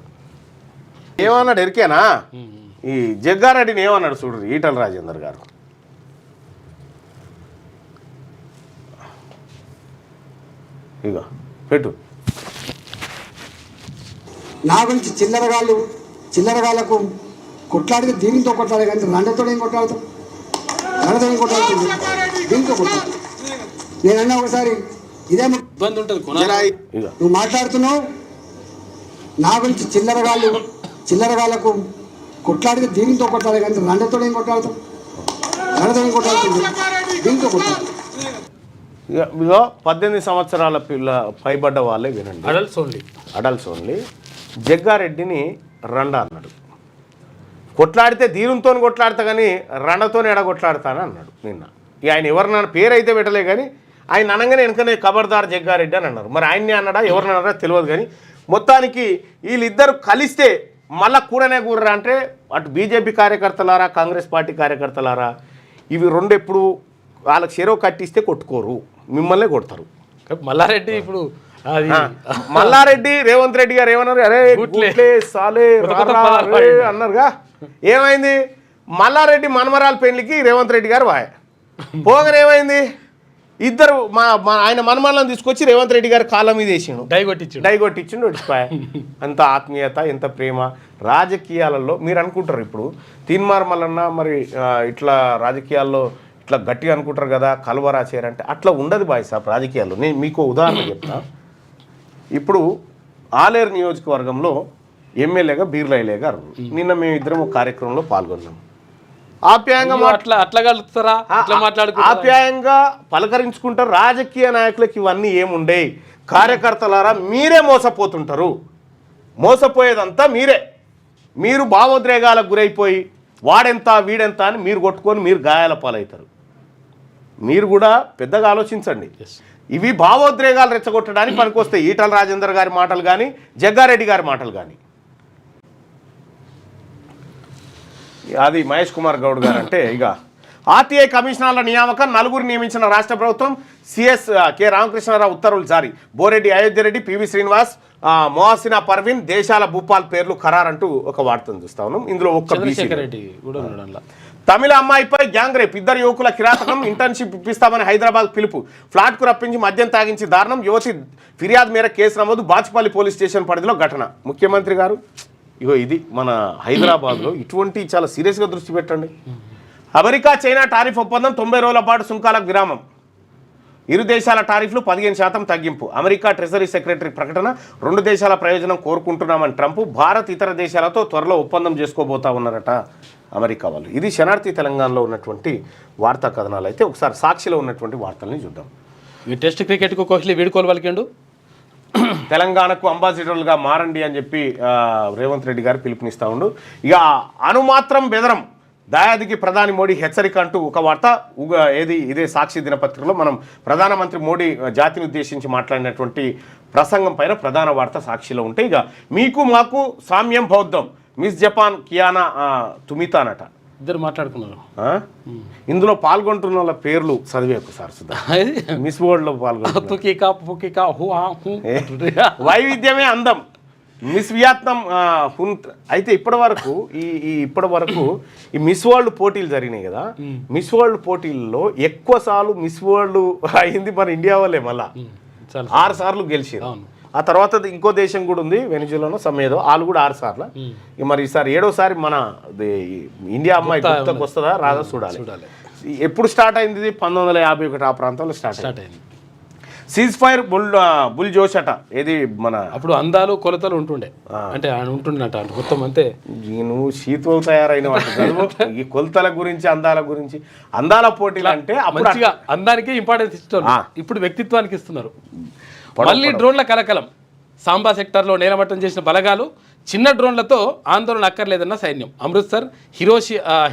ఏమన్నాడు ఎరికేనా? ఈ జగ్గారెడ్డిని ఏమన్నాడు చూడు ఈటల రాజేందర్ గారు. ఇగో పెట్టు. నా గురించి చిల్లరగాళ్ళకు కొట్లాడితే దీనితో కొట్లాడే, కానీ రండతో ఏం కొట్లాడుతాం? దీంతో కొట్లాడు. నేనన్నా ఒకసారి ఇదే ఇబ్బంది ఉంటుంది. నువ్వు మాట్లాడుతున్నావు నా గురించి చిల్లరగాళ్ళకు కొట్లాడితే దీనితో కొట్లాడే, కానీ రండతో ఏం కొట్లాడుతాం? రణతోడే కొట్లాడుతుంది, దీంతో కొట్లాడుతుంది. ఇగో 18 సంవత్సరాల పైబడ్డ వాళ్ళే వినండి, అడల్ట్స్ ఓన్లీ. జగ్గారెడ్డిని రండ అన్నాడు, కొట్లాడితే దీనంతో కొట్లాడతా కానీ రండతో ఎడగొట్లాడతాను అన్నాడు నిన్న. ఇక ఆయన ఎవరినన్నా పేరు అయితే పెట్టలే కానీ ఆయన అనగానే వెనకనే ఖబర్దార్ జగ్గారెడ్డి అని అన్నారు. మరి ఆయన్ని అన్నాడా ఎవరిని అన్నారా తెలియదు. కానీ మొత్తానికి వీళ్ళిద్దరు కలిస్తే మళ్ళా కూడనే కూడరా అంటే అటు బీజేపీ కార్యకర్తలారా కాంగ్రెస్ పార్టీ కార్యకర్తలారా ఇవి రెండు ఎప్పుడు వాళ్ళకి చెరో కట్టిస్తే కొట్టుకోరు, మిమ్మల్నే కొడతారు. మల్లారెడ్డి ఇప్పుడు మల్లారెడ్డి రేవంత్ రెడ్డి గారు ఏమన్నారు, అరే గుట్లే సాలే అన్నారుగా. ఏమైంది, మల్లారెడ్డి మనమరాల పెళ్లికి రేవంత్ రెడ్డి గారు వాయ పోగానే ఏమైంది, ఇద్దరు ఆయన మనమరాలను తీసుకొచ్చి రేవంత్ రెడ్డి గారు కాళ్ళ మీద వేసిండు, డై కొట్టించిండు వచ్చిపోయా. అంత ఆత్మీయత, ఎంత ప్రేమ. రాజకీయాలలో మీరు అనుకుంటారు ఇప్పుడు తీన్మార్ మల్లన్న మరి ఇట్లా రాజకీయాల్లో ఇట్లా గట్టిగా అనుకుంటారు కదా కలవరా చేరంటే అట్లా ఉండదు బాయ్ సాబ్ రాజకీయాల్లో. నేను మీకు ఉదాహరణ చెప్తా. ఇప్పుడు ఆలేరు నియోజకవర్గంలో ఎమ్మెల్యేగా బీర్లైలే గారు నిన్న మేమిద్దరం ఒక కార్యక్రమంలో పాల్గొన్నాం. ఆప్యాయంగా పలకరించుకుంటారు. రాజకీయ నాయకులకు ఇవన్నీ ఏముండేవి. కార్యకర్తలారా మీరే మోసపోతుంటారు, మోసపోయేదంతా మీరే. మీరు భావోద్రేగాలకు గురైపోయి వాడెంత వీడెంత అని మీరు కొట్టుకొని మీరు గాయాల పాలవుతారు. మీరు కూడా పెద్దగా ఆలోచించండి. ఇవి భావోద్రేగాలు రెచ్చగొట్టడానికి పనికొస్తాయి. ఈటల రాజేందర్ గారి మాటలు కానీ జగ్గారెడ్డి గారి మాటలు కానీ. అది మహేష్ కుమార్ గౌడ్ గారు అంటే ఇక ఆర్టీఐ కమిషనర్ల నియామకం 4 నియమించిన రాష్ట్ర ప్రభుత్వం. సిఎస్ కె రామకృష్ణారావు ఉత్తర్వులు జారీ. బోరెడ్డి అయోధ్యరెడ్డి, పివి శ్రీనివాస్, మొహసినా పర్వీన్, దేశాల భూపాల్ పేర్లు ఖరారంటూ ఒక వార్తను చూస్తా ఉన్నాం. ఇందులో ఒక్క తమిళ అమ్మాయిపై గ్యాంగ్ రేప్, 2 యువకుల కిరాతకం. ఇంటర్న్షిప్ ఇప్పిస్తామని హైదరాబాద్ పిలుపు, ఫ్లాట్కు రప్పించి మద్యం తాగించి దారుణం. యువతి ఫిర్యాదు మేర కేసు నమోదు. బాచుపల్లి పోలీస్ స్టేషన్ పరిధిలో ఘటన. ముఖ్యమంత్రి గారు ఇగో ఇది మన హైదరాబాద్లో ఇటువంటి చాలా సీరియస్గా దృష్టి పెట్టండి. అమెరికా చైనా టారిఫ్ ఒప్పందం 90 రోజుల పాటు సుంకాలకు విరామం. ఇరు దేశాల టారిఫ్లు 15% తగ్గింపు. అమెరికా ట్రెజరీ సెక్రటరీ ప్రకటన. 2 దేశాల ప్రయోజనం కోరుకుంటున్నామని ట్రంప్. భారత్ ఇతర దేశాలతో త్వరలో ఒప్పందం చేసుకోబోతా ఉన్నారట అమెరికా వాళ్ళు. ఇది శనార్థి తెలంగాణలో ఉన్నటువంటి వార్తా కథనాలు. అయితే ఒకసారి సాక్షిలో ఉన్నటువంటి వార్తల్ని చూద్దాం. ఈ టెస్ట్ క్రికెట్కు కోహ్లీ వీడుకోలు పలికిండు. తెలంగాణకు అంబాసిడర్లుగా మారండి అని చెప్పి రేవంత్ రెడ్డి గారు పిలుపునిస్తూ ఉండు. ఇక అనుమాత్రం బెదరం, దాయాదికి ప్రధాని మోడీ హెచ్చరిక అంటూ ఒక వార్త. ఇదే సాక్షి దినపత్రికలో మనం ప్రధానమంత్రి మోడీ జాతిని ఉద్దేశించి మాట్లాడినటువంటి ప్రసంగం పైన ప్రధాన వార్త సాక్షిలో ఉంటే ఇక మీకు మాకు సామ్యం బౌద్ధం, మిస్ జపాన్ కియానా తుమితానట ఇద్దరు మాట్లాడుకున్నారు. ఇందులో పాల్గొంటున్న వాళ్ళ పేర్లు చదివే ఒకసారి మిస్ వరల్డ్ లో వైవిధ్యమే అందం, మిస్ వియత్నాం అయితే ఇప్పటి వరకు ఈ మిస్ వరల్డ్ పోటీలు జరిగినాయి కదా. మిస్ వరల్డ్ పోటీల్లో ఎక్కువ సార్లు మిస్ వరల్డ్ అయింది మన ఇండియా వాళ్ళే. మళ్ళా 6 సార్లు గెలిచారు. ఆ తర్వాత ఇంకో దేశం కూడా ఉంది వెనిజులాలో సమేదో, వాళ్ళు కూడా 6 సార్లు. మరి ఈసారి 7వసారి మన ఇండియా అమ్మాయి గుర్తుకు వస్తుందా రాదా చూడాలి. ఎప్పుడు స్టార్ట్ అయింది? 1951 ఆ ప్రాంతంలో స్టార్ట్ అయింది. సీజ్ ఫైర్ బుల్ జోష్ అట. ఏది మన అప్పుడు అందాలు కొలతలు ఉంటుండే, అంటే ఉంటుండట మొత్తం. అంతే నువ్వు శీతలు తయారైన ఈ కొలతల గురించి అందాల గురించి. అందాల పోటీలు అంటే అప్పుడు అందానికి ఇంపార్టెన్స్ ఇస్తారు, ఇప్పుడు వ్యక్తిత్వానికి ఇస్తున్నారు. మళ్ళీ డ్రోన్ల కలకలం. సాంబా సెక్టార్లో నేలమట్టం చేసిన బలగాలు. చిన్న డ్రోన్లతో ఆందోళన అక్కర్లేదన్న సైన్యం. అమృత్సర్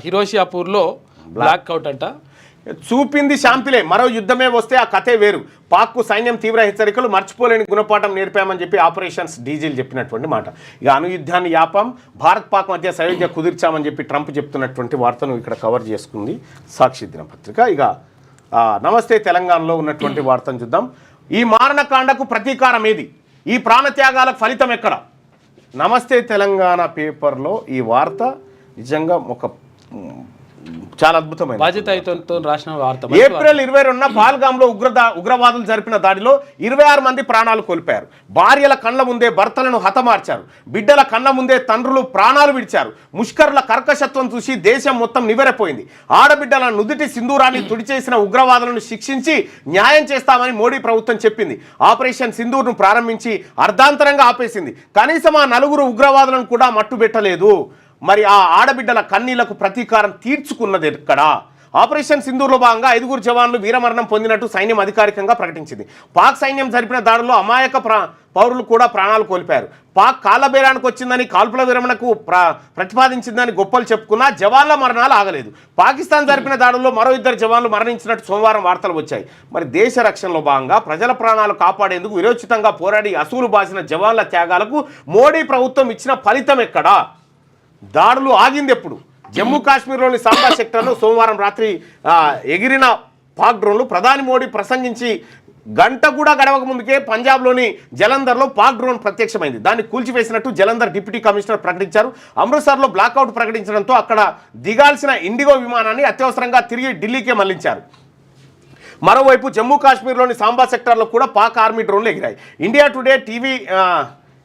హిరోషియాపూర్లో బ్లాక్అవుట్ అంట. చూపింది శాంతిలే, మరో యుద్ధమే వస్తే ఆ కథే వేరు. పాక్కు సైన్యం తీవ్ర హెచ్చరికలు, మర్చిపోలేని గుణపాఠం నేర్పామని చెప్పి ఆపరేషన్స్ డీజిల్ చెప్పినటువంటి మాట. ఇక అనుయుద్ధాన్ని యాపాం, భారత్ పాక్ మధ్య సయోధ్య కుదిర్చామని చెప్పి ట్రంప్ చెప్తున్నటువంటి వార్తను ఇక్కడ కవర్ చేసుకుంది సాక్షి దినపత్రిక. ఇక నమస్తే తెలంగాణలో ఉన్నటువంటి వార్తను చూద్దాం. ఈ మారణకాండకు ప్రతీకారం ఏది? ఈ ప్రాణత్యాగాలకు ఫలితం ఎక్కడ? నమస్తే తెలంగాణ పేపర్లో ఈ వార్త నిజంగా ఒక చాలా అద్భుతమైన బాధ్యతతో రాసిన వార్త. ఏప్రిల్ 22న పహల్గామ్లో ఉగ్రవాదులు జరిపిన దాడిలో 26 మంది ప్రాణాలు కోల్పోయారు. భార్యల కళ్ళ ముందే భర్తలను హతమార్చారు. బిడ్డల కళ్ళ ముందే తండ్రులు ప్రాణాలు విడిచారు. ముష్కరుల కర్కశత్వం చూసి దేశం మొత్తం నివెరపోయింది. ఆడబిడ్డల నుదుటి సింధూరాన్ని తుడిచేసిన ఉగ్రవాదులను శిక్షించి న్యాయం చేస్తామని మోడీ ప్రభుత్వం చెప్పింది. ఆపరేషన్ సింధూర్ను ప్రారంభించి అర్ధాంతరంగా ఆపేసింది. కనీసం ఆ 4 ఉగ్రవాదులను కూడా మట్టుబెట్టలేదు. మరి ఆ ఆడబిడ్డల కన్నీళ్లకు ప్రతీకారం తీర్చుకున్నది ఎక్కడా? ఆపరేషన్ సింధూర్లో భాగంగా 5 జవాన్లు వీరమరణం పొందినట్టు సైన్యం అధికారికంగా ప్రకటించింది. పాక్ సైన్యం జరిపిన దాడుల్లో అమాయక పౌరులు కూడా ప్రాణాలు కోల్పోయారు. పాక్ కాళ్ళబేరానికి వచ్చిందని, కాల్పుల విరమణకు ప్రతిపాదించిందని గొప్పలు చెప్పుకున్నా జవాన్ల మరణాలు ఆగలేదు. పాకిస్తాన్ జరిపిన దాడుల్లో మరో 2 జవాన్లు మరణించినట్టు సోమవారం వార్తలు వచ్చాయి. మరి దేశ రక్షణలో భాగంగా ప్రజల ప్రాణాలు కాపాడేందుకు విరోచితంగా పోరాడి అసూలు బాసిన జవాన్ల త్యాగాలకు మోడీ ప్రభుత్వం ఇచ్చిన ఫలితం ఎక్కడా? దాడులు ఆగింది ఎప్పుడు? జమ్మూ కాశ్మీర్లోని సాంబా సెక్టర్లో సోమవారం రాత్రి ఎగిరిన పాక్ డ్రోన్లు ప్రధాని మోడీ ప్రసంగించి గంట కూడా గడవక ముందుకే పంజాబ్లోని జలంధర్లో పాక్ డ్రోన్ ప్రత్యక్షమైంది. దాన్ని కూల్చివేసినట్టు జలంధర్ డిప్యూటీ కమిషనర్ ప్రకటించారు. అమృత్సర్లో బ్లాక్అవుట్ ప్రకటించడంతో అక్కడ దిగాల్సిన ఇండిగో విమానాన్ని అత్యవసరంగా తిరిగి ఢిల్లీకే మళ్లించారు. మరోవైపు జమ్మూ కాశ్మీర్లోని సాంబా సెక్టార్లో కూడా పాక్ ఆర్మీ డ్రోన్లు ఎగిరాయి. ఇండియా టుడే టీవీ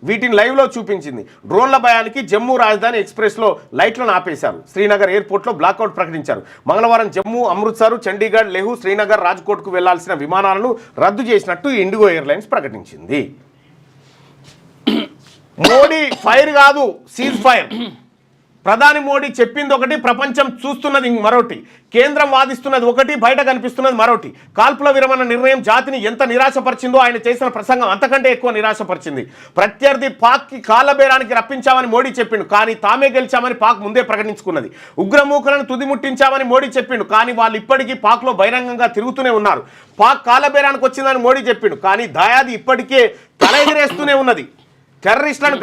వీటిని లైవ్లో చూపించింది. డ్రోన్ల భయానికి జమ్మూ రాజధాని ఎక్స్ప్రెస్లో లైట్లను ఆపేశారు. శ్రీనగర్ ఎయిర్పోర్ట్లో బ్లాక్అవుట్ ప్రకటించారు. మంగళవారం జమ్మూ, అమృత్సర్, చండీగఢ్, లెహు, శ్రీనగర్, రాజ్కోట్కు వెళ్లాల్సిన విమానాలను రద్దు చేసినట్టు ఇండిగో ఎయిర్లైన్స్ ప్రకటించింది. మోడీ ఫైర్ కాదు, సీజ్ ఫైర్. ప్రధాని మోడీ చెప్పింది ఒకటి, ప్రపంచం చూస్తున్నది మరొకటి. కేంద్రం వాదిస్తున్నది ఒకటి, బయట కనిపిస్తున్నది మరొకటి. కాల్పుల విరమణ నిర్ణయం జాతిని ఎంత నిరాశపరిచిందో ఆయన చేసిన ప్రసంగం అంతకంటే ఎక్కువ నిరాశపరిచింది. ప్రత్యర్థి పాక్కి కాళ్ళబేరానికి రప్పించామని మోడీ చెప్పిండు, కానీ తామే గెలిచామని పాక్ ముందే ప్రకటించుకున్నది. ఉగ్రమూకలను తుదిముట్టించామని మోడీ చెప్పిండు, కానీ వాళ్ళు ఇప్పటికీ పాక్లో బహిరంగంగా తిరుగుతూనే ఉన్నారు. పాక్ కాళ్ళబేరానికి వచ్చిందని మోడీ చెప్పిండు, కానీ దాయాది ఇప్పటికే తల ఎగిరేస్తూనే ఉన్నది. టెర్రరిస్టులను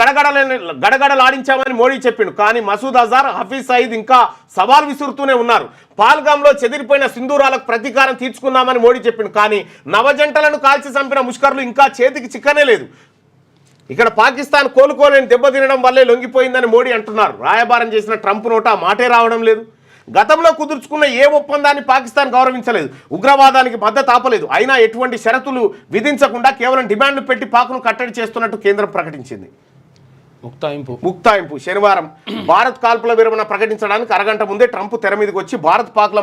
గడగడలాడించామని మోడీ చెప్పిండు, కానీ మసూద్ అజార్, హఫీజ్ సయీద్ ఇంకా సవాల్ విసురుతూనే ఉన్నారు. పాల్గాంలో చెదిరిపోయిన సింధూరాలకు ప్రతీకారం తీర్చుకున్నామని మోడీ చెప్పిండు, కానీ నవజంటలను కాల్చి చంపిన ముష్కర్లు ఇంకా చేతికి చిక్కనే లేదు. ఇక్కడ పాకిస్తాన్ కోలుకోలేని దెబ్బతినడం వల్లే లొంగిపోయిందని మోడీ అంటున్నారు. రాయబారం చేసిన ట్రంప్ నోట ఆ మాటే రావడం లేదు. గతంలో కుదుర్చుకున్న ఏ ఒప్పందాన్ని పాకిస్తాన్ గౌరవించలేదు, ఉగ్రవాదానికి మద్దతు ఆపలేదు. అయినా ఎటువంటి షరతులు విధించకుండా కేవలం డిమాండ్లు పెట్టి పాక్ను కట్టడి చేస్తున్నట్టు కేంద్రం ప్రకటించింది. ముక్తాయింపు శనివారం భారత్ కాల్పుల విరమణ ప్రకటించడానికి అరగంట ముందే ట్రంప్ తెర మీదకి వచ్చి భారత్ పాక్ల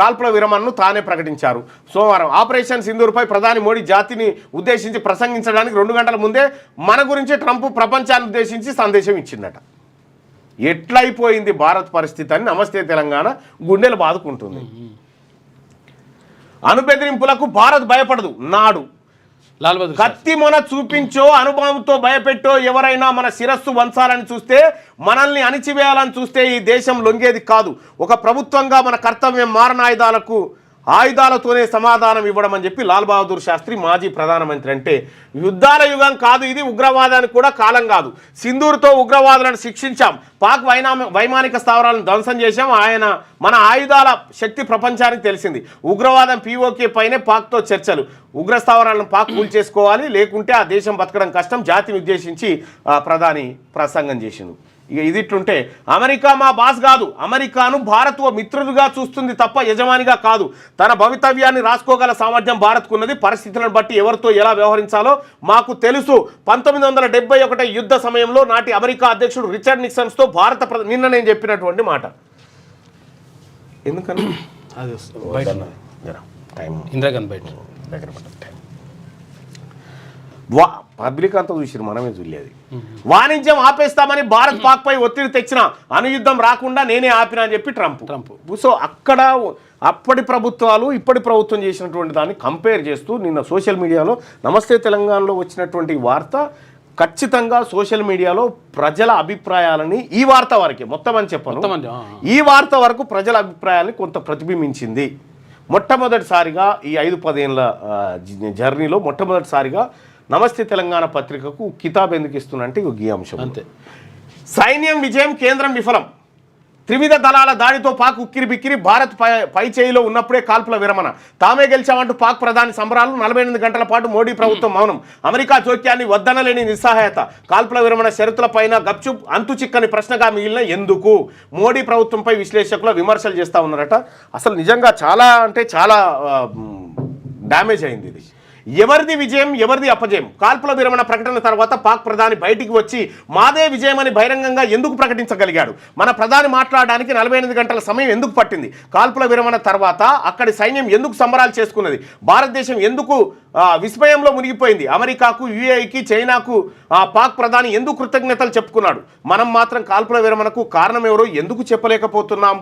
కాల్పుల విరమణను తానే ప్రకటించారు. సోమవారం ఆపరేషన్ సింధూర్పై ప్రధాని మోడీ జాతిని ఉద్దేశించి ప్రసంగించడానికి 2 గంటల ముందే మన గురించి ట్రంప్ ప్రపంచాన్ని ఉద్దేశించి సందేశం ఇచ్చిందట. ఎట్లయిపోయింది భారత్ పరిస్థితి అని నమస్తే తెలంగాణ గుండెలు బాదుకుంటుంది. అణుబెదిరింపులకు భారత్ భయపడదు నాడు. కత్తి మొన చూపించో, అనుభవంతో భయపెట్టో ఎవరైనా మన శిరస్సు వంచాలని చూస్తే, మనల్ని అణిచివేయాలని చూస్తే ఈ దేశం లొంగేది కాదు. ఒక ప్రభుత్వంగా మన కర్తవ్యం ఆయుధాలతోనే సమాధానం ఇవ్వడం అని చెప్పి లాల్ బహదూర్ శాస్త్రి మాజీ ప్రధానమంత్రి. అంటే యుద్ధాల యుగం కాదు ఇది, ఉగ్రవాదానికి కూడా కాలం కాదు. సింధూర్తో ఉగ్రవాదులను శిక్షించాం, పాక్ వైమానిక స్థావరాలను ధ్వంసం చేశాం. మన ఆయుధాల శక్తి ప్రపంచానికి తెలిసింది. ఉగ్రవాదం పీఓకే పైనే పాక్తో చర్చలు. ఉగ్ర స్థావరాలను పాక్ కూల్చేసుకోవాలి, లేకుంటే ఆ దేశం బతకడం కష్టం. జాతిని ఉద్దేశించి ప్రధాని ప్రసంగం చేసిండు. ఇక ఇదిట్లుంటే అమెరికా మా బాస్ కాదు, అమెరికాను భారత్ ఓ మిత్రుడిగా చూస్తుంది తప్ప యజమానిగా కాదు. తన భవితవ్యాన్ని రాసుకోగల సామర్థ్యం భారత్కు ఉన్నది. పరిస్థితులను బట్టి ఎవరితో ఎలా వ్యవహరించాలో మాకు తెలుసు. 1971 యుద్ధ సమయంలో నాటి అమెరికా అధ్యక్షుడు రిచర్డ్ నిక్సన్స్తో నిన్న నేను చెప్పినటువంటి మాట. ఎందుకని పబ్లిక్ అంతా చూసిరు, మనమే చూడలేదు. వాణిజ్యం ఆపేస్తామని భారత్ పాక్ పై ఒత్తిడి తెచ్చిన, అనుయుద్ధం రాకుండా నేనే ఆపినా అని చెప్పి ట్రంప్. సో అక్కడ అప్పటి ప్రభుత్వాలు ఇప్పటి ప్రభుత్వం చేసినటువంటి దాన్ని కంపేర్ చేస్తూ నిన్న సోషల్ మీడియాలో నమస్తే తెలంగాణలో వచ్చినటువంటి వార్త ఖచ్చితంగా సోషల్ మీడియాలో ప్రజల అభిప్రాయాలని, ఈ వార్త వరకే మొత్తం అని చెప్పను, ఈ వార్త వరకు ప్రజల అభిప్రాయాన్ని కొంత ప్రతిబింబించింది. మొట్టమొదటిసారిగా ఈ 5-10 ఏళ్ళ జర్నీలో మొట్టమొదటిసారిగా నమస్తే తెలంగాణ పత్రికకు కితాబ్ ఎందుకు ఇస్తున్నంటే ఈ అంశం అంతే. సైన్యం విజయం, కేంద్రం విఫలం. త్రివిధ దళాల దాడితో పాక్ ఉక్కిరి బిక్కిరి. భారత్ పై చేయిలో ఉన్నప్పుడే కాల్పుల విరమణ. తామే గెలిచామంటూ పాక్ ప్రధాని సంబరాలు. 48 గంటల పాటు మోడీ ప్రభుత్వం మౌనం. అమెరికా జోక్యాన్ని వద్దనలేని నిస్సహాయత. కాల్పుల విరమణ షరతులపైన గప్చుప్, అంతు చిక్కని ప్రశ్నగా మిగిలిన ఎందుకు? మోడీ ప్రభుత్వంపై విశ్లేషకులు విమర్శలు చేస్తూ ఉన్నారట. అసలు నిజంగా చాలా అంటే చాలా డ్యామేజ్ అయింది ఇది. ఎవరిది విజయం, ఎవరిది అపజయం? కాల్పుల విరమణ ప్రకటన తర్వాత పాక్ ప్రధాని బయటికి వచ్చి మాదే విజయం అని బహిరంగంగా ఎందుకు ప్రకటించగలిగాడు? మన ప్రధాని మాట్లాడడానికి 48 గంటల సమయం ఎందుకు పట్టింది? కాల్పుల విరమణ తర్వాత అక్కడి సైన్యం ఎందుకు సంబరాలు చేసుకున్నది? భారతదేశం ఎందుకు విస్మయంలో మునిగిపోయింది? అమెరికాకు, యుఏఈకి, చైనాకు పాక్ ప్రధాని ఎందుకు కృతజ్ఞతలు చెప్పుకున్నాడు? మనం మాత్రం కాల్పుల విరమణకు కారణం ఎవరో ఎందుకు చెప్పలేకపోతున్నాం?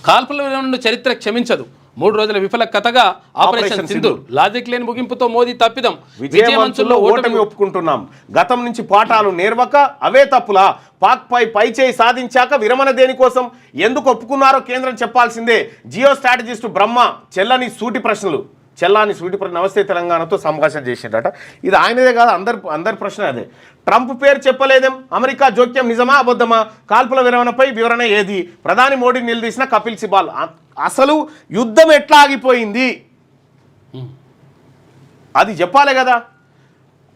కాల్పుల విరమణను చరిత్ర క్షమించదు. 3 రోజుల విఫల కథగా ఆపరేషన్ సింధూర్. లాజిక్ లేని ముగింపుతో మోదీ తప్పిదం. విజయవంతుల్లో ఓటమి ఒప్పుకుంటున్నాం. గతం నుంచి పాఠాలు నేర్వక అవే తప్పులా? పాక్ పై చేయి సాధించాక విరమణ దేనికోసం ఎందుకు ఒప్పుకున్నారో కేంద్రం చెప్పాల్సిందే. జియో స్ట్రాటజిస్టు బ్రహ్మ చెల్లని సూటి ప్రశ్నలు నమస్తే తెలంగాణతో సంభాషణ చేసిండట. ఇది ఆయనదే కాదు, అందరి ప్రశ్న అదే. ట్రంప్ పేరు చెప్పలేదేం? అమెరికా జోక్యం నిజమా అబద్ధమా? కాల్పుల విరమణపై వివరణ ఏది? ప్రధాని మోడీ నిలదీసిన కపిల్ సిబాల్. అసలు యుద్ధం ఎట్లా ఆగిపోయింది అది చెప్పాలి కదా.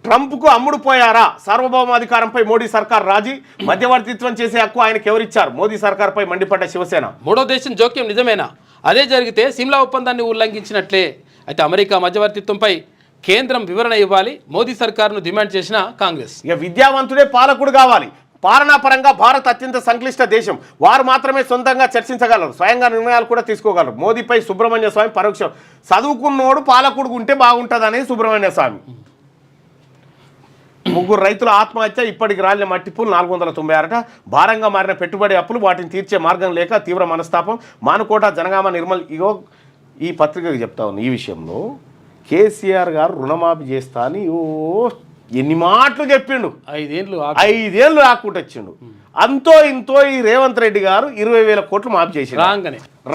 ట్రంప్కు అమ్ముడు పోయారా? సార్వభౌమాధికారంపై మోడీ సర్కార్ రాజీ. మధ్యవర్తిత్వం చేసే హక్కు ఆయనకు ఎవరిచ్చారు? మోదీ సర్కార్పై మండిపడ్డ శివసేన. మూడో దేశం జోక్యం నిజమేనా? అదే జరిగితే సిమ్లా ఒప్పందాన్ని ఉల్లంఘించినట్లే. అయితే అమెరికా మధ్యవర్తిత్వంపై కేంద్రం వివరణ ఇవ్వాలి. మోదీ సర్కార్ను డిమాండ్ చేసిన కాంగ్రెస్. ఇక విద్యావంతుడే పాలకుడు కావాలి. పాలనాపరంగా భారత్ అత్యంత సంక్లిష్ట దేశం. వారు మాత్రమే సొంతంగా చర్చించగలరు, స్వయంగా నిర్ణయాలు కూడా తీసుకోగలరు. మోదీపై సుబ్రహ్మణ్య స్వామి పరోక్షం. చదువుకున్నోడు పాలకుడు ఉంటే బాగుంటుందని సుబ్రహ్మణ్య స్వామి. 3 రైతుల ఆత్మహత్య, ఇప్పటికి రాలిన మట్టిపూలు 496. భారంగా మారిన పెట్టుబడి అప్పులు, వాటిని తీర్చే మార్గం లేక తీవ్ర మనస్తాపం. మానుకోట, జనగామ, నిర్మల్. ఇగో ఈ పత్రికకు చెప్తా ఉంది. ఈ విషయంలో కేసీఆర్ గారు రుణమాఫీ చేస్తా అని ఎన్ని మాటలు చెప్పిండు. 5 ఏళ్ళు ఆకుంటూ వచ్చిండు. అంతో ఇంతో ఈ రేవంత్ రెడ్డి గారు 20,000 కోట్లు మాఫీ చేసిండు.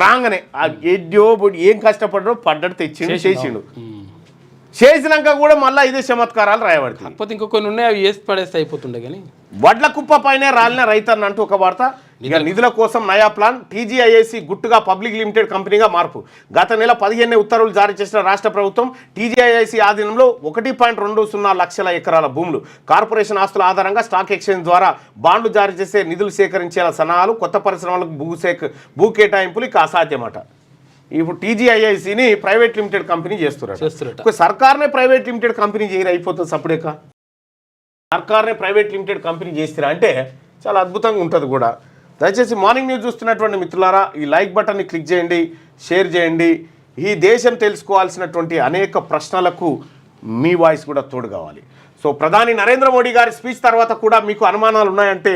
రాగానే ఆ ఎడ్డో ఏం కష్టపడ్డో పడ్డట్టు తెచ్చిండు, చేసిండు. చేసినాక కూడా మళ్ళీ ఇదే చమత్కారాలు రాయబడుతుంది. కాకపోతే ఇంకో కొన్ని ఉన్నాయి, అవి వేసి పడేస్తే అయిపోతుండే. కానీ వడ్ల కుప్ప పైనే రాలిన రైతన్న అంటూ ఒక వార్త. ఇక నిధుల కోసం నయా ప్లాన్. టీజీఐఏసీ గుట్టుగా పబ్లిక్ లిమిటెడ్ కంపెనీగా మార్పు. గత నెల 15 ఉత్తర్వులు జారీ చేసిన రాష్ట్ర ప్రభుత్వం టీజీఐఏసీ ఆధీనంలో 1.20 లక్షల ఎకరాల భూములు, కార్పొరేషన్ ఆస్తుల ఆధారంగా స్టాక్ ఎక్స్చేంజ్ ద్వారా బాండ్లు జారీ చేసే నిధులు సేకరించేలా సన్నాహాలు. కొత్త పరిశ్రమలకు భూ కేటాయింపులు ఇక అసాధ్యమట. ఇప్పుడు టీజీఐఐసీని ప్రైవేట్ లిమిటెడ్ కంపెనీ చేస్తున్నారు. సర్కార్నే ప్రైవేట్ లిమిటెడ్ కంపెనీ చేయరు, అయిపోతుంది సపరేక. సర్కార్నే ప్రైవేట్ లిమిటెడ్ కంపెనీ చేస్తారా అంటే చాలా అద్భుతంగా ఉంటుంది కూడా. దయచేసి మార్నింగ్ న్యూస్ చూస్తున్నటువంటి మిత్రులారా, ఈ లైక్ బటన్ని క్లిక్ చేయండి, షేర్ చేయండి. ఈ దేశం తెలుసుకోవాల్సినటువంటి అనేక ప్రశ్నలకు మీ వాయిస్ కూడా తోడు కావాలి. సో ప్రధాని నరేంద్ర మోడీ గారి స్పీచ్ తర్వాత కూడా మీకు అనుమానాలు ఉన్నాయంటే